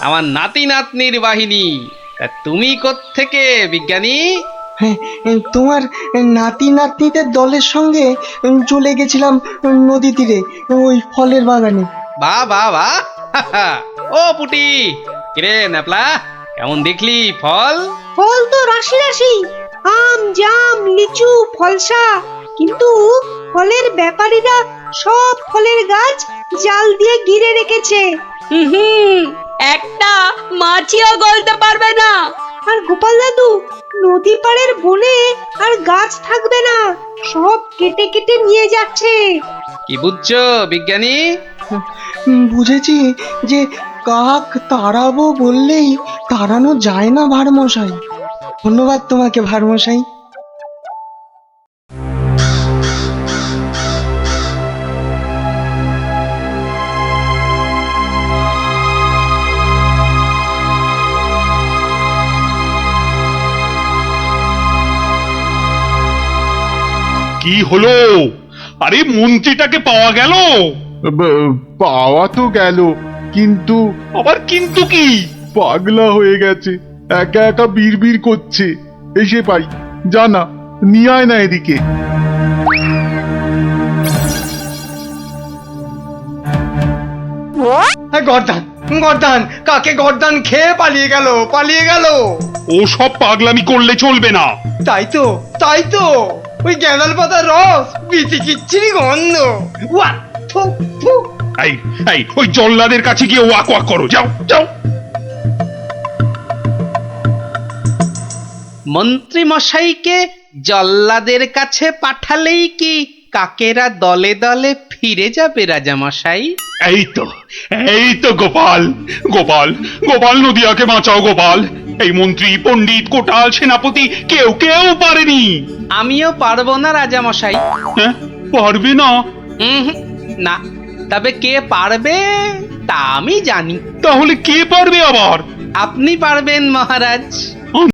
আমার নাতি নাতনির বাহিনী। তা তুমি কোত্থেকে বিজ্ঞানী? হ্যাঁ, তোমার নাতি নাতনিদের দলের সঙ্গে চলে গেছিলাম নদী তীরে, ওই ফলের বাগানে। বাহ বাহ বাহ। ও পুটি, কিরে ন্যাপলা, কেমন দেখলি ফল? ফল তো রাশি রাশি, আম, জাম, লিচু, ফলসা। কিন্তু ফলের ব্যাপারীরা সব ফলের গাছ জাল দিয়ে ঘিরে রেখেছে। একটা মাছিও গলতে পারবে না। আর গোপাল দাদু, নদী পাড়ের বনে আর গাছ থাকবে না, সব কেটে কেটে নিয়ে যাচ্ছে। কি বুঝছো বিজ্ঞানী? বুঝেছি যে কাক তাড়াবো বললেই তাড়ানো যায় না ভারমশাই। ধন্যবাদ তোমাকে ভারমশাই। কি হলো? আরে মন্ত্রীটাকে পাওয়া গেল? পাওয়া তো গেল, কিন্তু আবার কিন্তু কি? পাগলা হয়ে গেছে, একা একা বিড়বিড় করছে। এসে পাই, জানা নিয়ে আয় না এদিকে। গর্দান গর্দান, কাকে গর্দান খেয়ে পালিয়ে গেল। ও সব পাগলামি করলে চলবে না। তাই তো ওই গ্যাঁদাল পাতার রস, বিচিকিচ্ছিরি গন্ধ। ওয়া, থু, থু। এই এই ওই জল্লাদের কাছে গিয়ে ওয়াক ওয়াক করো, যাও যাও। মন্ত্রী মশাইকে জল্লাদের কাছে পাঠালেই কি কাকেরা দলে দলে ফিরে যাবে রাজা মশাই? এই তো গোপাল, গোপাল, গোপাল নদিয়াকে বাঁচাও গোপাল। এই মন্ত্রী, পণ্ডিত, কোটাল, সেনাপতি কেউ পারেনি। আমিও পারবো না রাজা মশাই। হ্যাঁ, পারবে না? না, তবে কে পারবে তা আমি জানি। তাহলে কে পারবে আবার? আপনি পারবেন মহারাজ।